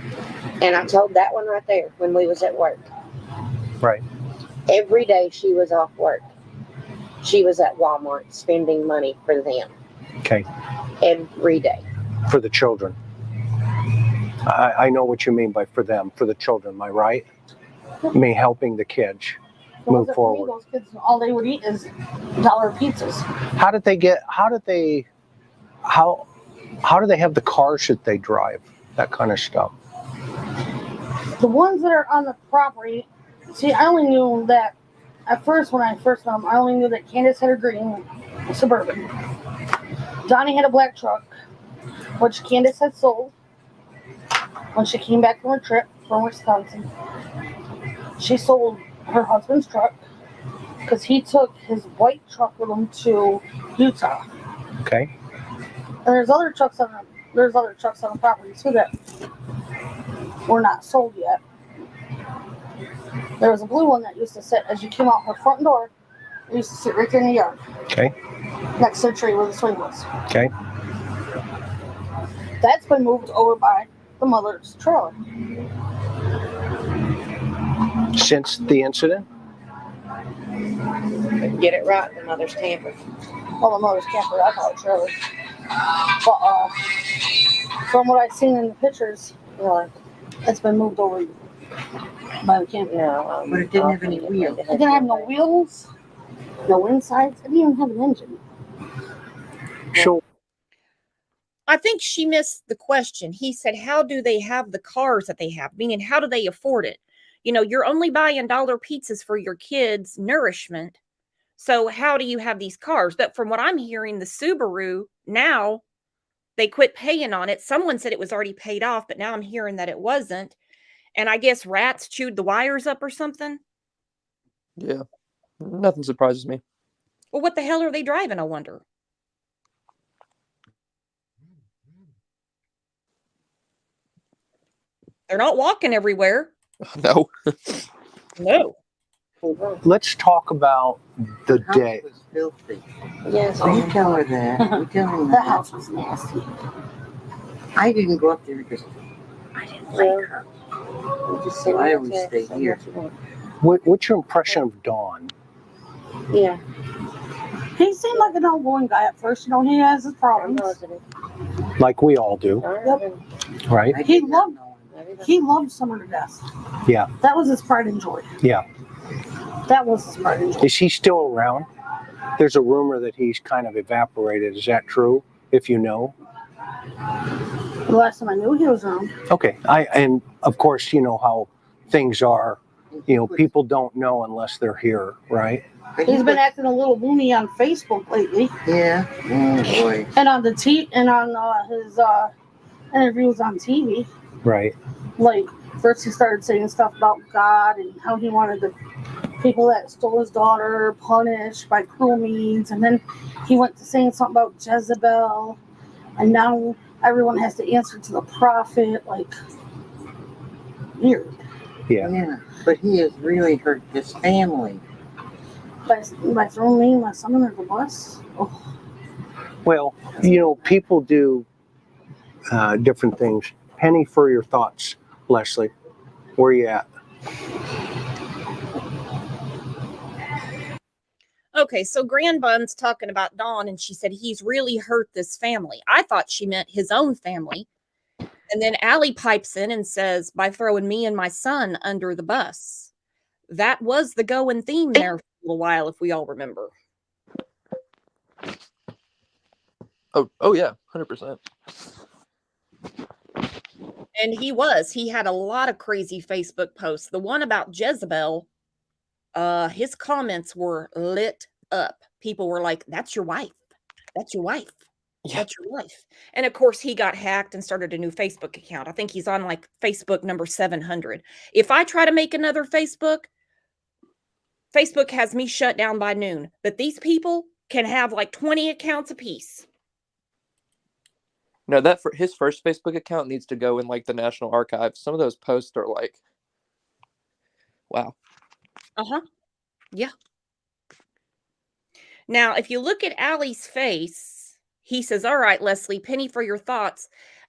And I told that one right there when we was at work. Right. Every day she was off work, she was at Walmart spending money for them. Okay. Every day. For the children. I know what you mean by for them, for the children. Am I right? I mean, helping the kids move forward. Those kids, all they would eat is dollar pizzas. How do they have the cars that they drive? That kind of stuff. The ones that are on the property, see, I only knew that at first when I first met them, I only knew that Candace had a green Suburban. Donnie had a black truck, which Candace had sold when she came back from her trip from Wisconsin. She sold her husband's truck because he took his white truck with him to Utah. Okay. And there's other trucks on the property too that were not sold yet. There was a blue one that used to sit as you came out her front door. It used to sit right there in the yard. Okay. Next to the tree where the swing was. Okay. That's been moved over by the mother's trailer. Since the incident? Get it right, the mother's camper. Well, the mother's camper, I call it trailer. But from what I've seen in the pictures, it's been moved over by the camper. No, But it didn't have any wheels. It didn't have no wheels, no insides. It didn't even have an engine. Sure. I think she missed the question. He said, how do they have the cars that they have? Meaning, how do they afford it? You know, you're only buying dollar pizzas for your kids' nourishment. So how do you have these cars? But from what I'm hearing, the Subaru, now they quit paying on it. Someone said it was already paid off, but now I'm hearing that it wasn't. And I guess rats chewed the wires up or something. Yeah. Nothing surprises me. Well, what the hell are they driving, I wonder? They're not walking everywhere. No. No. Let's talk about the House day. was filthy. Yes, Oh, you tell her that. You tell him The that. house was nasty. I didn't go up there because I didn't like her. just So I always stay here. What's your impression of Dawn? Yeah. He seemed like an outgoing guy at first. You know, he has his problems. Like we all do, Yep. right? I He did not loved- know him. He loved Summer to death. Yeah. That was his pride and joy. Yeah. That was his pride and joy. Is he still around? There's a rumor that he's kind of evaporated. Is that true? If you know. The last time I knew he was around. Okay. And of course, you know how things are. You know, people don't know unless they're here, right? But He's been acting a little loony on Facebook lately, Yeah. Oh boy. and on his interviews on TV. Right. Like first he started saying stuff about God and how he wanted the people that stole his daughter punished by cruel means, and then he went to saying something about Jezebel, and now everyone has to answer to the prophet. Like weird. Yeah. Yeah. But he has really hurt his family. By throwing me and my son under the bus. Oh. Well, you know, people do different things. Penny, for your thoughts, Leslie, where you at? Okay, so Grand Bun's talking about Dawn, and she said he's really hurt this family. I thought she meant his own family. And then Allie pipes in and says, by throwing me and my son under the bus. That was the going theme there for a little while, if we all remember. Oh yeah, 100%. And he had a lot of crazy Facebook posts. The one about Jezebel, his comments were lit up. People were like, that's your wife. That's your wife. Yeah. That's your wife. And of course, he got hacked and started a new Facebook account. I think he's on like Facebook number 700. If I try to make another Facebook, Facebook has me shut down by noon, but these people can have like 20 accounts apiece. No, his first Facebook account needs to go in like the National Archives. Some of those posts are like, wow. Yeah. Now, if you look at Allie's face, he says, all right, Leslie, penny for your thoughts.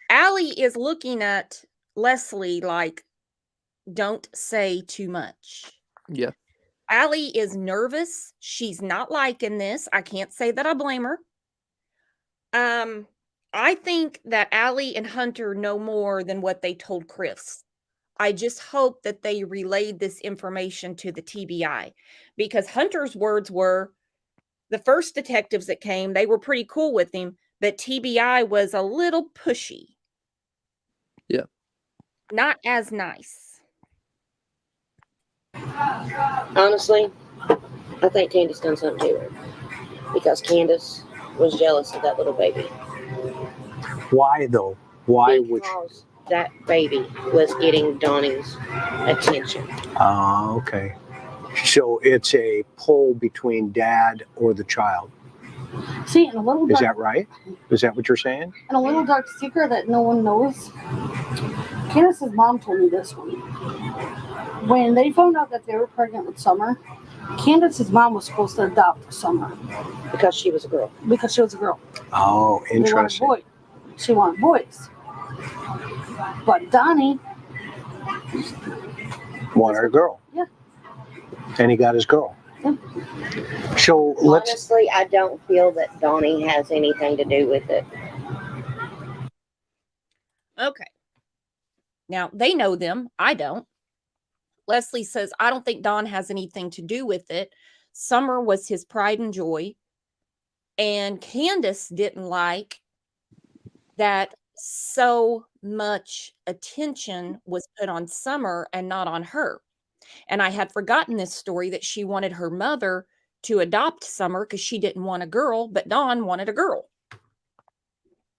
Allie is looking at Leslie like, don't say too much. Yeah. Allie is nervous. She's not liking this. I can't say that I blame her. I think that Allie and Hunter know more than what they told Chris. I just hope that they relayed this information to the TBI, because Hunter's words were, the first detectives that came, they were pretty cool with him, but TBI was a little pushy. Yeah. Not as nice. Honestly, I think Candace done something to her because Candace was jealous of that little baby. Why though? Why would? Because that baby was getting Donnie's attention. Okay. So it's a pull between dad or the child. See, and a little Is dark, that right? Is that what you're saying? and a little dark secret that no one knows. Candace's mom told me this one. When they found out that they were pregnant with Summer, Candace's mom was supposed to adopt Summer Because she was a girl. because she was a girl. Oh, They wanted interesting. boys. She wanted boys. But Donnie, Wanted a girl. Yeah. And he got his girl. Yeah. So let's. Honestly, I don't feel that Donnie has anything to do with it. Okay. Now, they know them. I don't. Leslie says, I don't think Don has anything to do with it. Summer was his pride and joy. And Candace didn't like that so much attention was put on Summer and not on her. And I had forgotten this story that she wanted her mother to adopt Summer because she didn't want a girl, but Don wanted a girl.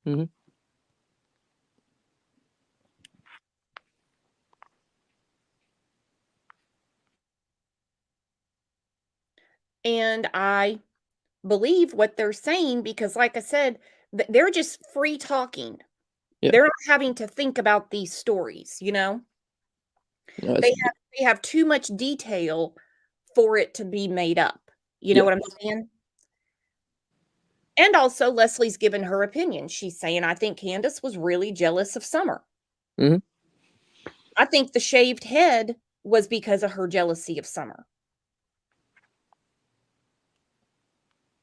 Mm-hmm. And I believe what they're saying because, like I said, they're just free talking. Yeah. They're not having to think about these stories, you know? No, They have too much detail for it to be made up. You know Yeah. what I'm saying? And also, Leslie's given her opinion. She's saying, I think Candace was really jealous of Summer. Mhm. I think the shaved head was because of her jealousy of Summer.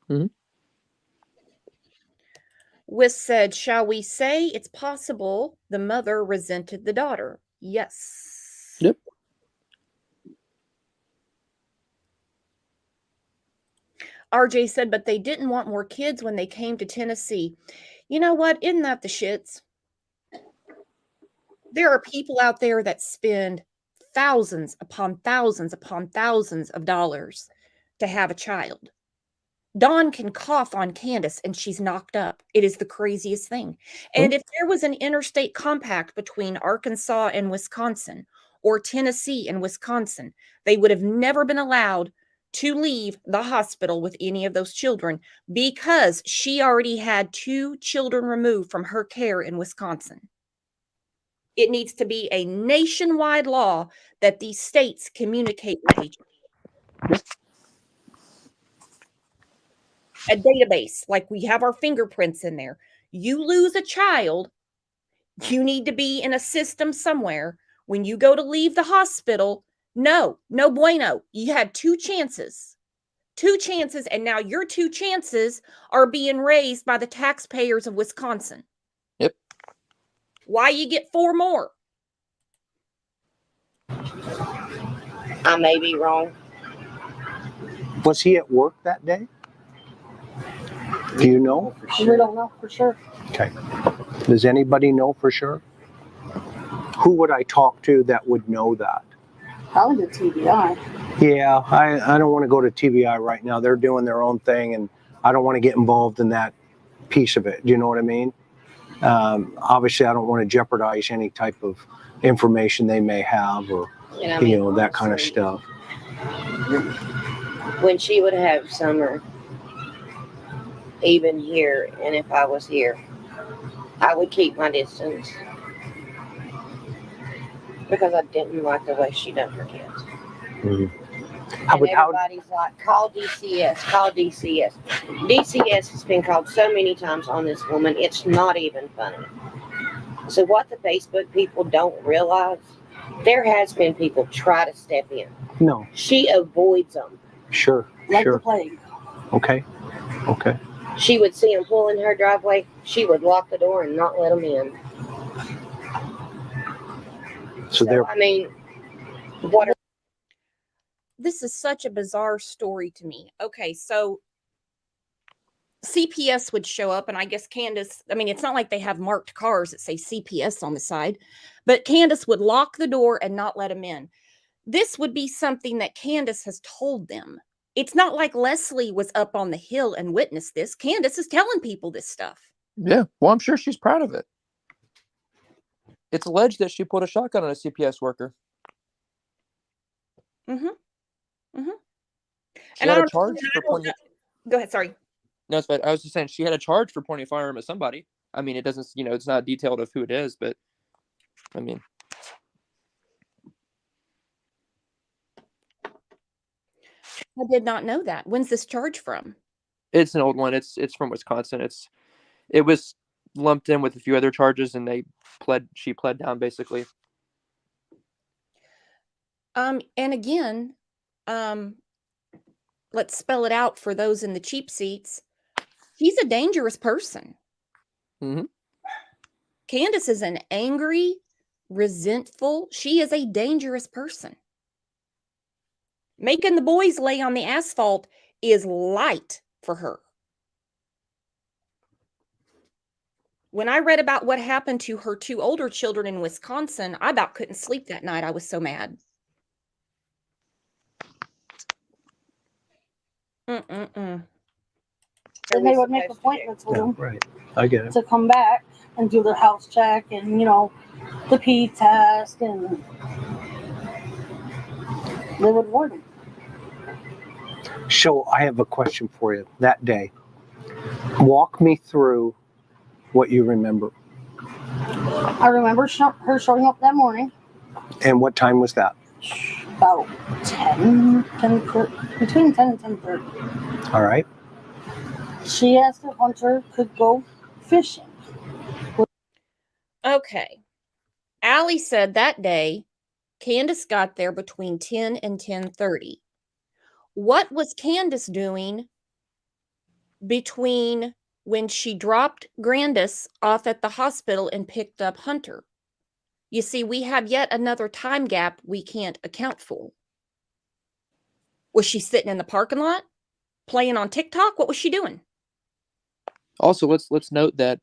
Mhm. Wiss said, shall we say it's possible the mother resented the daughter? Yes. Yep. RJ said, but they didn't want more kids when they came to Tennessee. You know what? Isn't that the shits? There are people out there that spend thousands upon thousands upon thousands of dollars to have a child. Dawn can cough on Candace and she's knocked up. It is the craziest thing. And if there was an interstate compact between Arkansas and Wisconsin or Tennessee and Wisconsin, they would have never been allowed to leave the hospital with any of those children because she already had 2 children removed from her care in Wisconsin. It needs to be a nationwide law that these states communicate with each other. A database, like we have our fingerprints in there. You lose a child, you need to be in a system somewhere. When you go to leave the hospital, no bueno. You had 2 chances. 2 chances, and now your 2 chances are being raised by the taxpayers of Wisconsin. Yep. Why you get 4 more? I may be wrong. Was he at work that day? Do you know? we don't know for sure. Okay. Does anybody know for sure? Who would I talk to that would know that? Probably the TBI. Yeah, I don't want to go to TBI right now. They're doing their own thing, and I don't want to get involved in that piece of it. Do you know what I mean? Obviously, I don't want to jeopardize any type of information they may have or, And I mean, that kind of honestly, stuff. when she would have Summer, even here, and if I was here, I would keep my distance because I didn't like the way she done her kids. Mm-hmm. And everybody's like, call DCS, call DCS. DCS has been called so many times on this woman, it's not even funny. So what the Facebook people don't realize, there has been people try to step in. No. She avoids them. Sure. Like sure. the plague. Okay. Okay. She would see them pull in her driveway. She would lock the door and not let them in. So I mean, what are This is such a bizarre story to me. Okay, so CPS would show up, and I guess Candace, I mean, it's not like they have marked cars that say CPS on the side, but Candace would lock the door and not let them in. This would be something that Candace has told them. It's not like Leslie was up on the hill and witnessed this. Candace is telling people this stuff. Yeah, well, I'm sure she's proud of it. It's alleged that she put a shotgun on a CPS worker. Mm-hmm. Mm-hmm. She had a charge for pointing. Go ahead, sorry. No, it's fine. I was just saying she had a charge for pointing a firearm at somebody. I mean, it doesn't, it's not detailed of who it is, but I mean. I did not know that. When's this charge from? It's an old one. It's from Wisconsin. It was lumped in with a few other charges, and she pled down basically. And again, let's spell it out for those in the cheap seats. He's a dangerous person. Mm-hmm. Candace is an angry, resentful. She is a dangerous person. Making the boys lay on the asphalt is light for her. When I read about what happened to her 2 older children in Wisconsin, I about couldn't sleep that night. I was so mad. And they would make appointments with them right. I get it. to come back and do their house check and, the pee test, and they would warn them. So I have a question for you. That day, walk me through what you remember. I remember her showing up that morning. And what time was that? About 10, between 10 and 10:30. All right. She asked if Hunter could go fishing. Okay. Allie said that day, Candace got there between 10 and 10:30. What was Candace doing between when she dropped Grandis off at the hospital and picked up Hunter? You see, we have yet another time gap we can't account for. Was she sitting in the parking lot playing on TikTok? What was she doing? Also, let's note that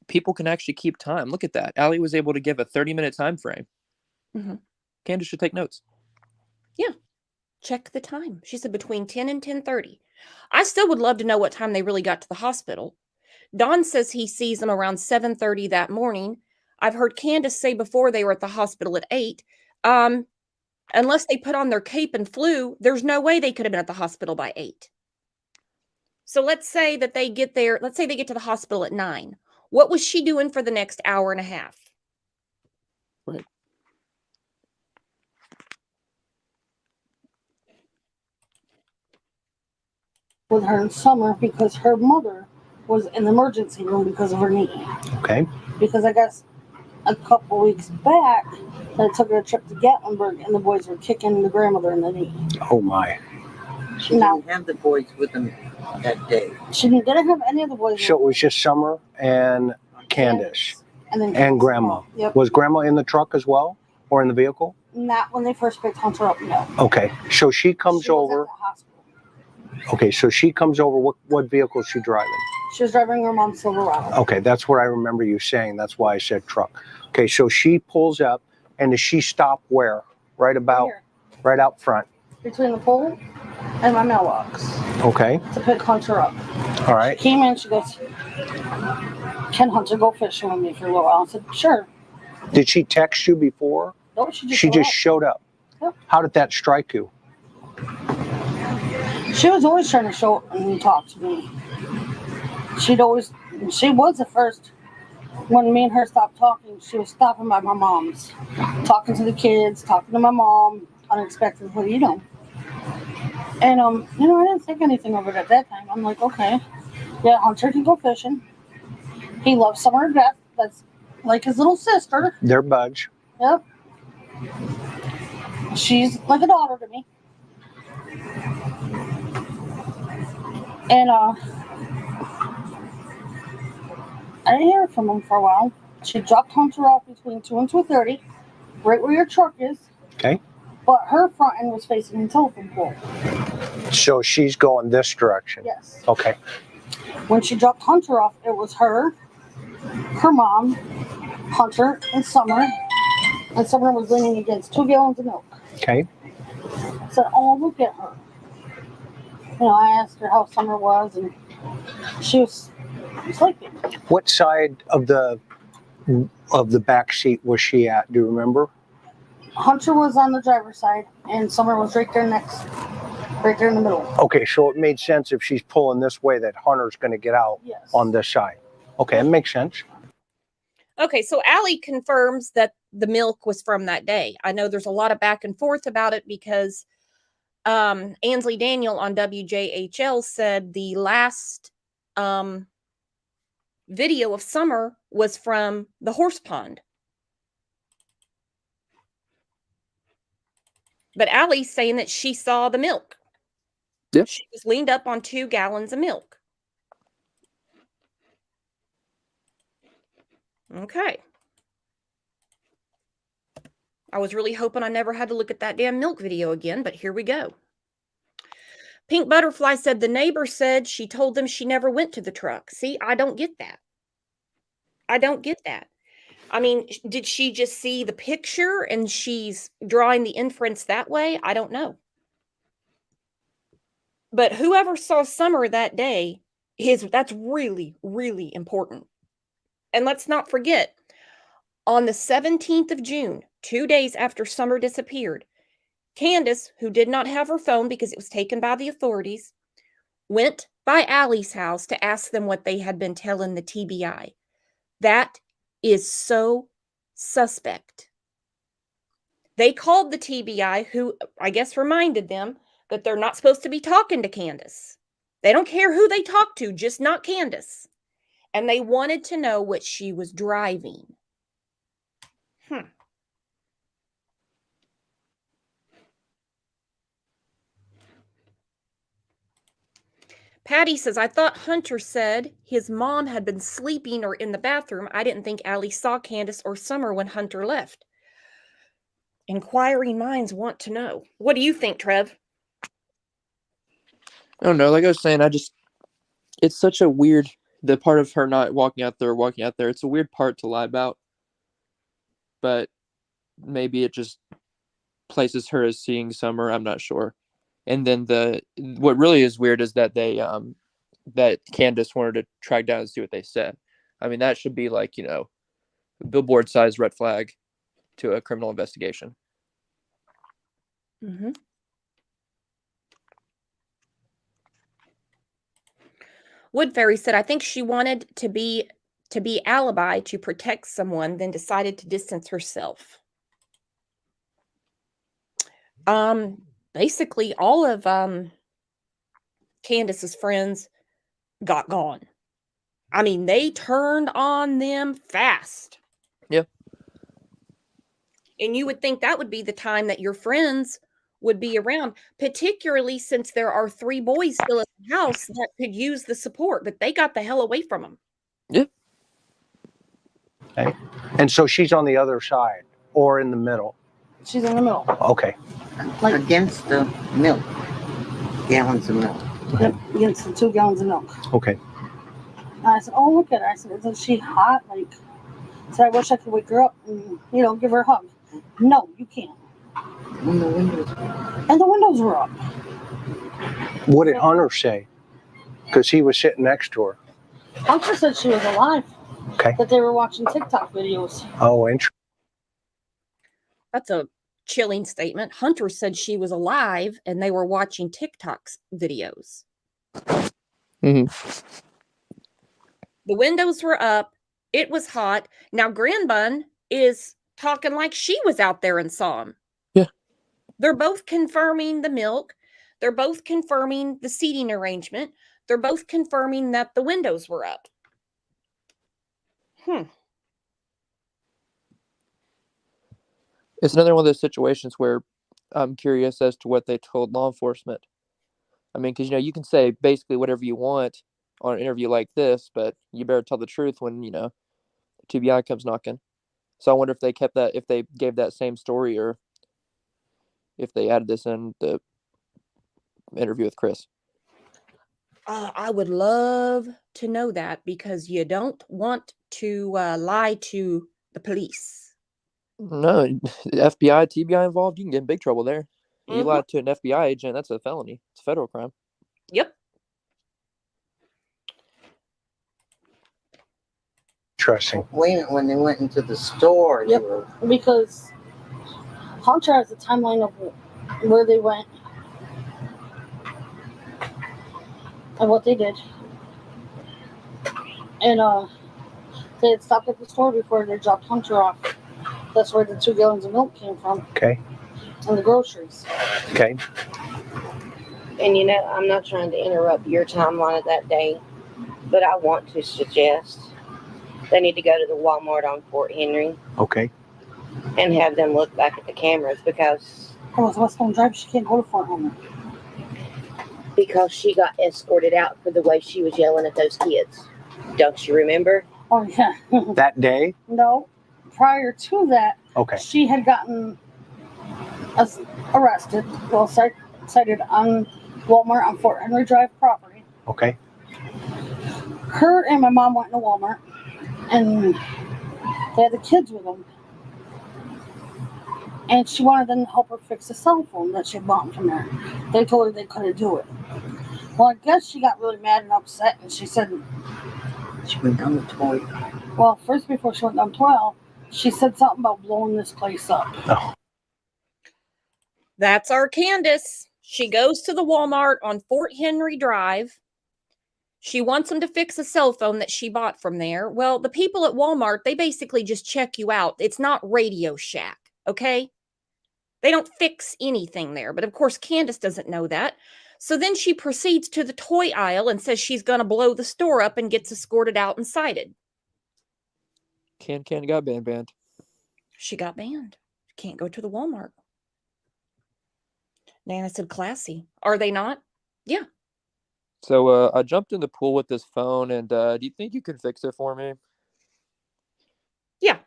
people can actually keep time. Look at that. Allie was able to give a 30-minute time frame. Mm-hmm. Candace should take notes. Yeah. Check the time. She said between 10 and 10:30. I still would love to know what time they really got to the hospital. Don says he sees them around 7:30 that morning. I've heard Candace say before they were at the hospital at 8. Unless they put on their cape and flew, there's no way they could have been at the hospital by 8. So let's say that they get there. Let's say they get to the hospital at 9. What was she doing for the next hour and a half? Right. With her in Summer because her mother was in the emergency room because of her knee. Okay. Because I guess a couple weeks back, they took her a trip to Gatlinburg and the boys were kicking the grandmother in the knee. Oh my. She didn't have the boys with them that day. She didn't have any of the boys. So it was just Summer and Candace. And Grandma. Yep. Was Grandma in the truck as well? Or in the vehicle? Not when they first picked Hunter up, no. Okay. So she comes over. Okay, so she comes over. What vehicle is she driving? She was driving her mom's Silverado. Okay, that's what I remember you saying. That's why I said truck. Okay, so she pulls up, and does she stop where? Right out front. Between the pool and my mailbox. Okay. To pick Hunter up. All right. She came in, she goes, "Can Hunter go fishing with me for a little while?" I said, "Sure." Did she text you before? No, she just showed up. Yep. How did that strike you? She was always trying to show and talk to me. She was the first. When me and her stopped talking, she was stopping by my mom's, talking to the kids, talking to my mom, unexpectedly, And I didn't think anything of it at that time. I'm like, okay, yeah, Hunter can go fishing. He loves Summer to death. That's like his little sister. They're buds. Yep. She's like a daughter to me. And I didn't hear from him for a while. She dropped Hunter off between 2 and 2:30, right where your truck is. Okay. But her front end was facing the telephone pole. So she's going this direction. Yes. Okay. When she dropped Hunter off, it was her mom, Hunter, and Summer. And Summer was leaning against 2 gallons of milk. Okay. I said, oh, look at her. I asked her how Summer was, and she was sleeping. What side of the back seat was she at? Do you remember? Hunter was on the driver's side, and Summer was right there in the middle. Okay, so it made sense if she's pulling this way that Hunter's going to get out on this side. Okay, it makes sense. Okay, so Allie confirms that the milk was from that day. I know there's a lot of back and forth about it because Ansley Daniel on WJHL said the last video of Summer was from the horse pond. But Allie's saying that she saw the milk. Yep. She was leaned up on 2 gallons of milk. Okay. I was really hoping I never had to look at that damn milk video again, but here we go. Pink Butterfly said the neighbor said she told them she never went to the truck. See, I don't get that. I don't get that. I mean, did she just see the picture and she's drawing the inference that way? I don't know. But whoever saw Summer that day, that's really, really important. And let's not forget, on the 17th of June, 2 days after Summer disappeared, Candace, who did not have her phone because it was taken by the authorities, went by Allie's house to ask them what they had been telling the TBI. That is so suspect. They called the TBI, who I guess reminded them that they're not supposed to be talking to Candace. They don't care who they talk to, just not Candace. And they wanted to know what she was driving. Patty says, I thought Hunter said his mom had been sleeping or in the bathroom. I didn't think Allie saw Candace or Summer when Hunter left. Inquiring minds want to know. What do you think, Trev? I don't know. Like I was saying, it's such a weird, the part of her not walking out there, it's a weird part to lie about. But maybe it just places her as seeing Summer. I'm not sure. And then what really is weird is that that Candace wanted to track down and see what they said. I mean, that should be like, billboard size red flag to a criminal investigation. Mm-hmm. Wood Fairy said, I think she wanted to be alibi to protect someone, then decided to distance herself. Basically all of Candace's friends got gone. I mean, they turned on them fast. Yep. And you would think that would be the time that your friends would be around, particularly since there are 3 boys still at the house that could use the support, but they got the hell away from them. Yep. Okay. And so she's on the other side or in the middle? She's in the middle. Okay. Like against the milk. Gallons of milk. Yep, against the 2 gallons of milk. Okay. And I said, oh, look at her. I said, isn't she hot? I said, I wish I could wake her up and, give her a hug. No, you can't. And the windows were up. What did Hunter say? Because he was sitting next to her. Hunter said she was alive. Okay. That they were watching TikTok videos. Oh, interesting. That's a chilling statement. Hunter said she was alive and they were watching TikTok's videos. Mm-hmm. The windows were up. It was hot. Now, Grandbun is talking like she was out there and saw him. Yeah. They're both confirming the milk. They're both confirming the seating arrangement. They're both confirming that the windows were up. It's another one of those situations where I'm curious as to what they told law enforcement. I mean, because, you can say basically whatever you want on an interview like this, but you better tell the truth when, TBI comes knocking. So I wonder if they if they gave that same story, or if they added this in the interview with Chris. I would love to know that, because you don't want to lie to the police. No, FBI, TBI involved, you can get in big trouble there. You Mhm. lied to an FBI agent, that's a felony. It's a federal crime. Yep. Interesting. When they went into the store, Yep. they were Because Hunter has a timeline of where they went and what they did. And they had stopped at the store before they dropped Hunter off. That's where the 2 gallons of milk came from. Okay. And the groceries. Okay. And I'm not trying to interrupt your timeline of that day, but I want to suggest they need to go to the Walmart on Fort Henry Okay. and have them look back at the cameras, because With Westbound Drive, she can't go to Fort Henry. because she got escorted out for the way she was yelling at those kids. Don't you remember? Oh, yeah. That day? No. Prior to that, Okay. she had gotten arrested, cited on Walmart on Fort Henry Drive property. Okay. Her and my mom went to Walmart, and they had the kids with them. And she wanted them to help her fix a cell phone that she bought from there. They told her they couldn't do it. Well, I guess she got really mad and upset, and she said, she went down the toy. well, first before she went down 12, she said something about blowing this place up. Oh. That's our Candace. She goes to the Walmart on Fort Henry Drive. She wants them to fix a cell phone that she bought from there. Well, the people at Walmart, they basically just check you out. It's not Radio Shack, okay? They don't fix anything there. But of course, Candace doesn't know that. So then she proceeds to the toy aisle and says she's going to blow the store up and gets escorted out and cited. Can got banned. She got banned. Can't go to the Walmart. Nana said classy. Are they not? Yeah. So I jumped in the pool with this phone, and do you think you can fix it for me? Yeah.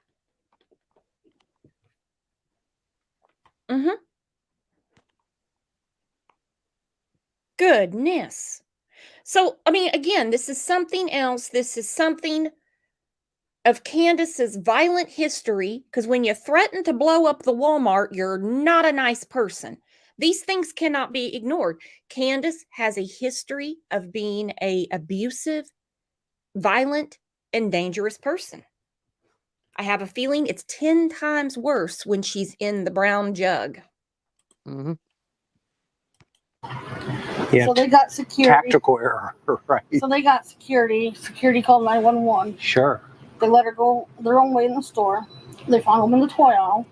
Mm-hmm. Goodness. So, I mean, again, this is something else. This is something of Candace's violent history, because when you threaten to blow up the Walmart, you're not a nice person. These things cannot be ignored. Candace has a history of being an abusive, violent, and dangerous person. I have a feeling it's 10 times worse when she's in the brown jug. Mm-hmm. Yeah, so they got security. Tactical error, right? So they got security. Security called 911. Sure. They let her go their own way in the store. They found them in the toy aisle,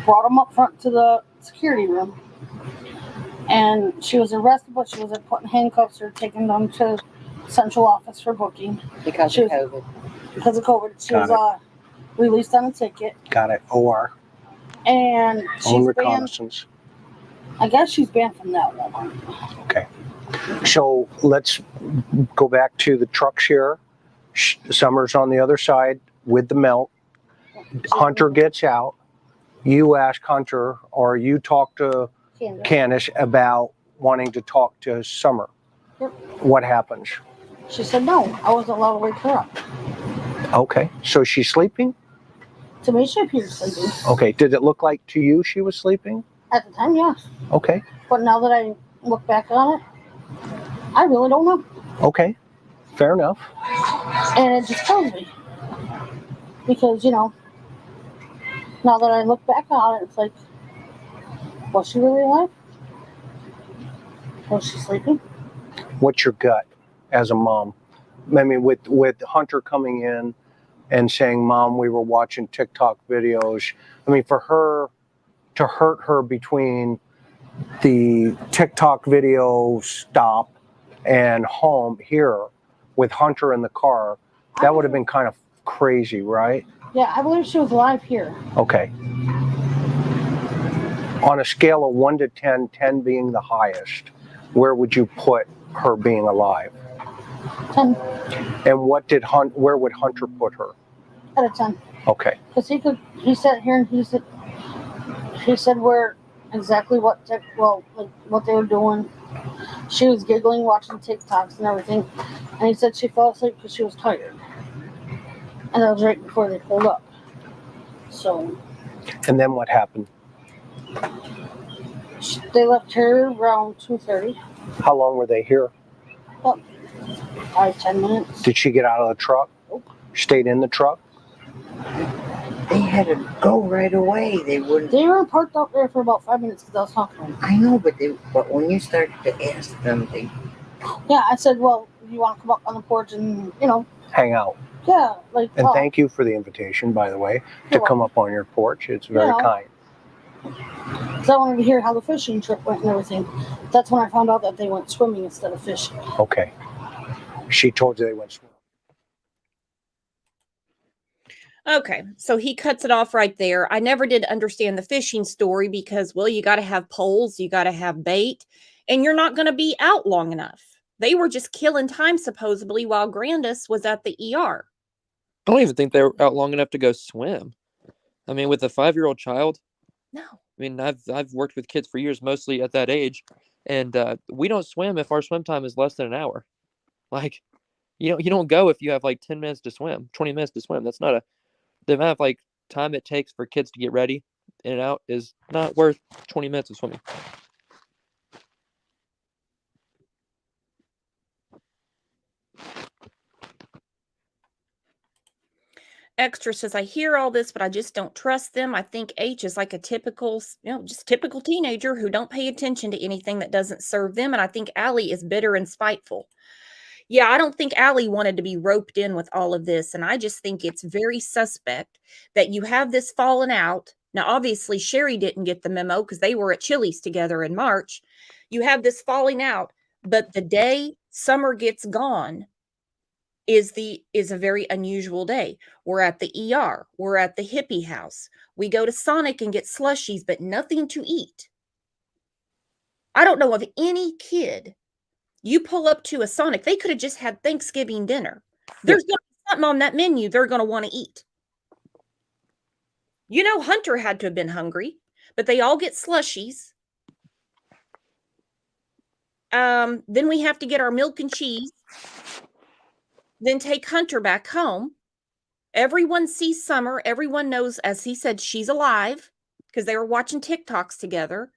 brought them up front to the security room, and she was arrested, but she was put in handcuffs or taken them to central office for booking. Because of COVID. Because of COVID. She was released on a ticket. Got it. OR. And she's reconnaissance. I guess she's banned from that Walmart. Okay. So let's go back to the trucks here. Summer's on the other side with the milk. Hunter gets out. You ask Hunter, or you talk to Candace about wanting to talk to Summer. Yep. What happens? She said no. I wasn't allowed to wake her up. Okay. So she's sleeping? To me, she appeared sleeping. Okay. Did it look like to you she was sleeping? At the time, yes. Okay. But now that I look back on it, I really don't know. Okay. Fair enough. And it just kills me. Because, now that I look back on it, it's like, Was she really alive? Was she sleeping? What's your gut as a mom? I mean, with Hunter coming in and saying, "Mom, we were watching TikTok videos." I mean, for her to hurt her between the TikTok video stop and home here with Hunter in the car, that would have been kind of crazy, right? Yeah, I believe she was alive here. Okay. On a scale of 1 to 10, 10 being the highest, where would you put her being alive? 10 And where would Hunter put her? out of 10. Okay. Because he sat here and he said where exactly what they were doing. She was giggling, watching TikToks and everything. And he said she fell asleep because she was tired. And that was right before they pulled up. So. And then what happened? They left her around 2:30. How long were they here? About 5-10 minutes. Did she get out of the truck? Nope. Stayed in the truck? They had to go right away. They wouldn't. They were parked out there for about 5 minutes because I was talking to them. I know, but when you started to ask them, Yeah, I said, well, you want to come up on the porch and, Hang out. Yeah, like. And thank you for the invitation, by the way, to come up on your porch. It's very kind. Because I wanted to hear how the fishing trip went and everything. That's when I found out that they went swimming instead of fishing. Okay. She told you they went swimming. Okay, so he cuts it off right there. I never did understand the fishing story because, well, you got to have poles, you got to have bait, and you're not going to be out long enough. They were just killing time, supposedly, while Grandis was at the ER. I don't even think they were out long enough to go swim. I mean, with a 5-year-old child. No. I mean, I've worked with kids for years, mostly at that age, and we don't swim if our swim time is less than an hour. Like, you don't go if you have like 10 minutes to swim, 20 minutes to swim. That's not the amount of time it takes for kids to get ready in and out is not worth 20 minutes of swimming. Extra says, I hear all this, but I just don't trust them. I think H is like a typical, just typical teenager who don't pay attention to anything that doesn't serve them. And I think Allie is bitter and spiteful. Yeah, I don't think Allie wanted to be roped in with all of this. And I just think it's very suspect that you have this falling out. Now, obviously, Sherry didn't get the memo because they were at Chili's together in March. You have this falling out, but the day Summer gets gone is a very unusual day. We're at the ER. We're at the hippie house. We go to Sonic and get slushies, but nothing to eat. I don't know of any kid. You pull up to a Sonic, they could have just had Thanksgiving dinner. There's going to be something on that menu they're going to want to eat. Hunter had to have been hungry, but they all get slushies. Then we have to get our milk and cheese. Then take Hunter back home. Everyone sees Summer. Everyone knows, as he said, she's alive because they were watching TikToks together.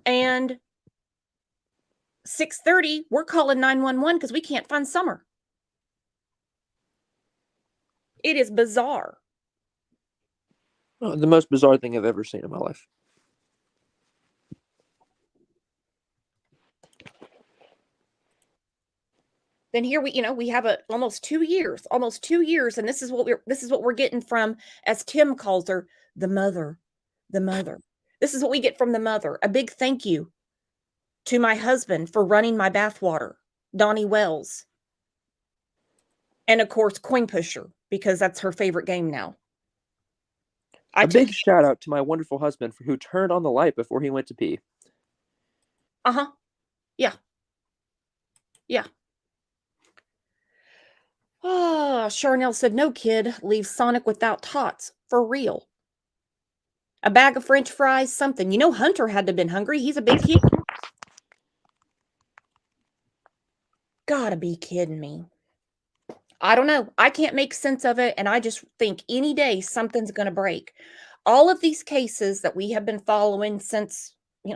And 6:30, we're calling 911 because we can't find Summer. It is bizarre. Oh, the most bizarre thing I've ever seen in my life. Then here we have almost 2 years, and this is what we're getting from, as Tim calls her, the mother. This is what we get from the mother. A big thank you to my husband for running my bathwater, Donnie Wells. And of course, Coin Pusher, because that's her favorite game now. A big shout out to my wonderful husband who turned on the light before he went to pee. Uh-huh. Yeah. Charnel said, no kid leaves Sonic without tots. For real. A bag of French fries, something. Hunter had to have been hungry. He's a big kid. Gotta be kidding me. I don't know. I can't make sense of it. And I just think any day something's going to break. All of these cases that we have been following since,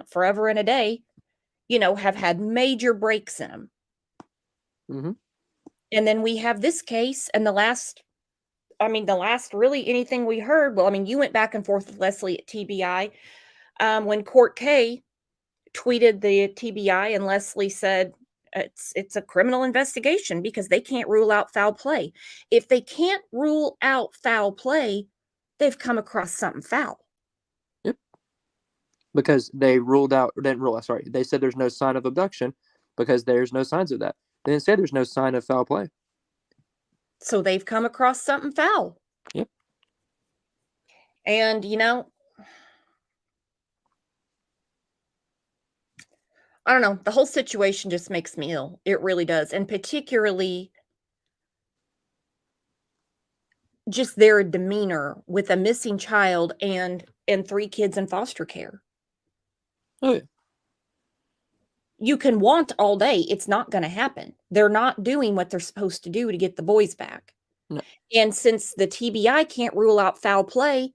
forever and a day, have had major breaks in them. Mm-hmm. And then we have this case, and the last really anything we heard, you went back and forth with Leslie at TBI. When Court K tweeted the TBI and Leslie said it's a criminal investigation because they can't rule out foul play. If they can't rule out foul play, they've come across something foul. Yep. Because they didn't rule out, sorry. They said there's no sign of abduction because there's no signs of that. They didn't say there's no sign of foul play. So they've come across something foul. Yep. And, I don't know. The whole situation just makes me ill. It really does. And particularly just their demeanor with a missing child and 3 kids in foster care. Oh, yeah. You can want all day. It's not going to happen. They're not doing what they're supposed to do to get the boys back. No. And since the TBI can't rule out foul play,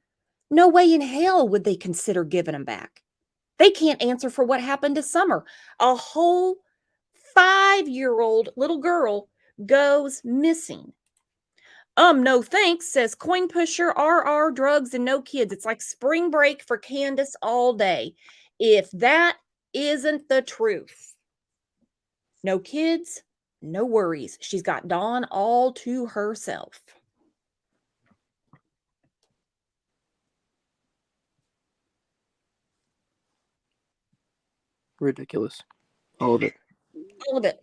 no way in hell would they consider giving them back. They can't answer for what happened to Summer. A whole 5-year-old little girl goes missing. No thanks, says Coin Pusher, RR, drugs, and no kids. It's like spring break for Candace all day. If that isn't the truth. No kids, no worries. She's got Dawn all to herself. Ridiculous. All of it. All of it.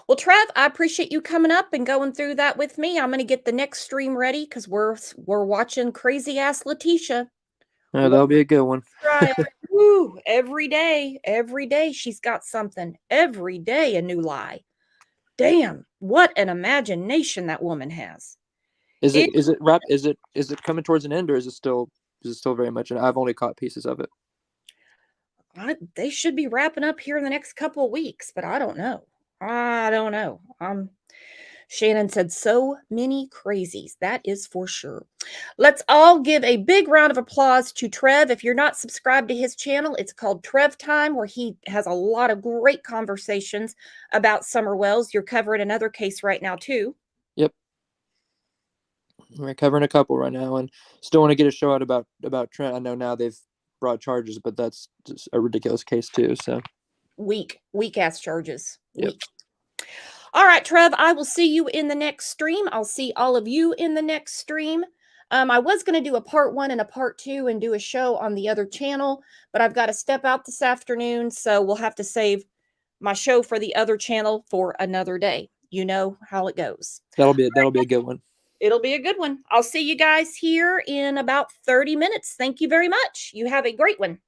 Well, Trev, I appreciate you coming up and going through that with me. I'm going to get the next stream ready because we're watching crazy ass Letitia. That'll be a good one. Right. Woo, every day she's got something. Every day a new lie. Damn, what an imagination that woman has. Is it coming towards an end, or is it still very much? And I've only caught pieces of it. They should be wrapping up here in the next couple of weeks, but I don't know. Shannon said so many crazies. That is for sure. Let's all give a big round of applause to Trev. If you're not subscribed to his channel, it's called Trev Time, where he has a lot of great conversations about Summer Wells. You're covering another case right now, too. Yep. We're covering a couple right now, and still want to get a show out about Trent. I know now they've brought charges, but that's just a ridiculous case too. So weak ass charges. Yep. Weak. All right, Trev, I will see you in the next stream. I'll see all of you in the next stream. I was going to do a part 1 and a part 2 and do a show on the other channel, but I've got to step out this afternoon, so we'll have to save my show for the other channel for another day. You know how it goes. That'll be a good one. It'll be a good one. I'll see you guys here in about 30 minutes. Thank you very much. You have a great one.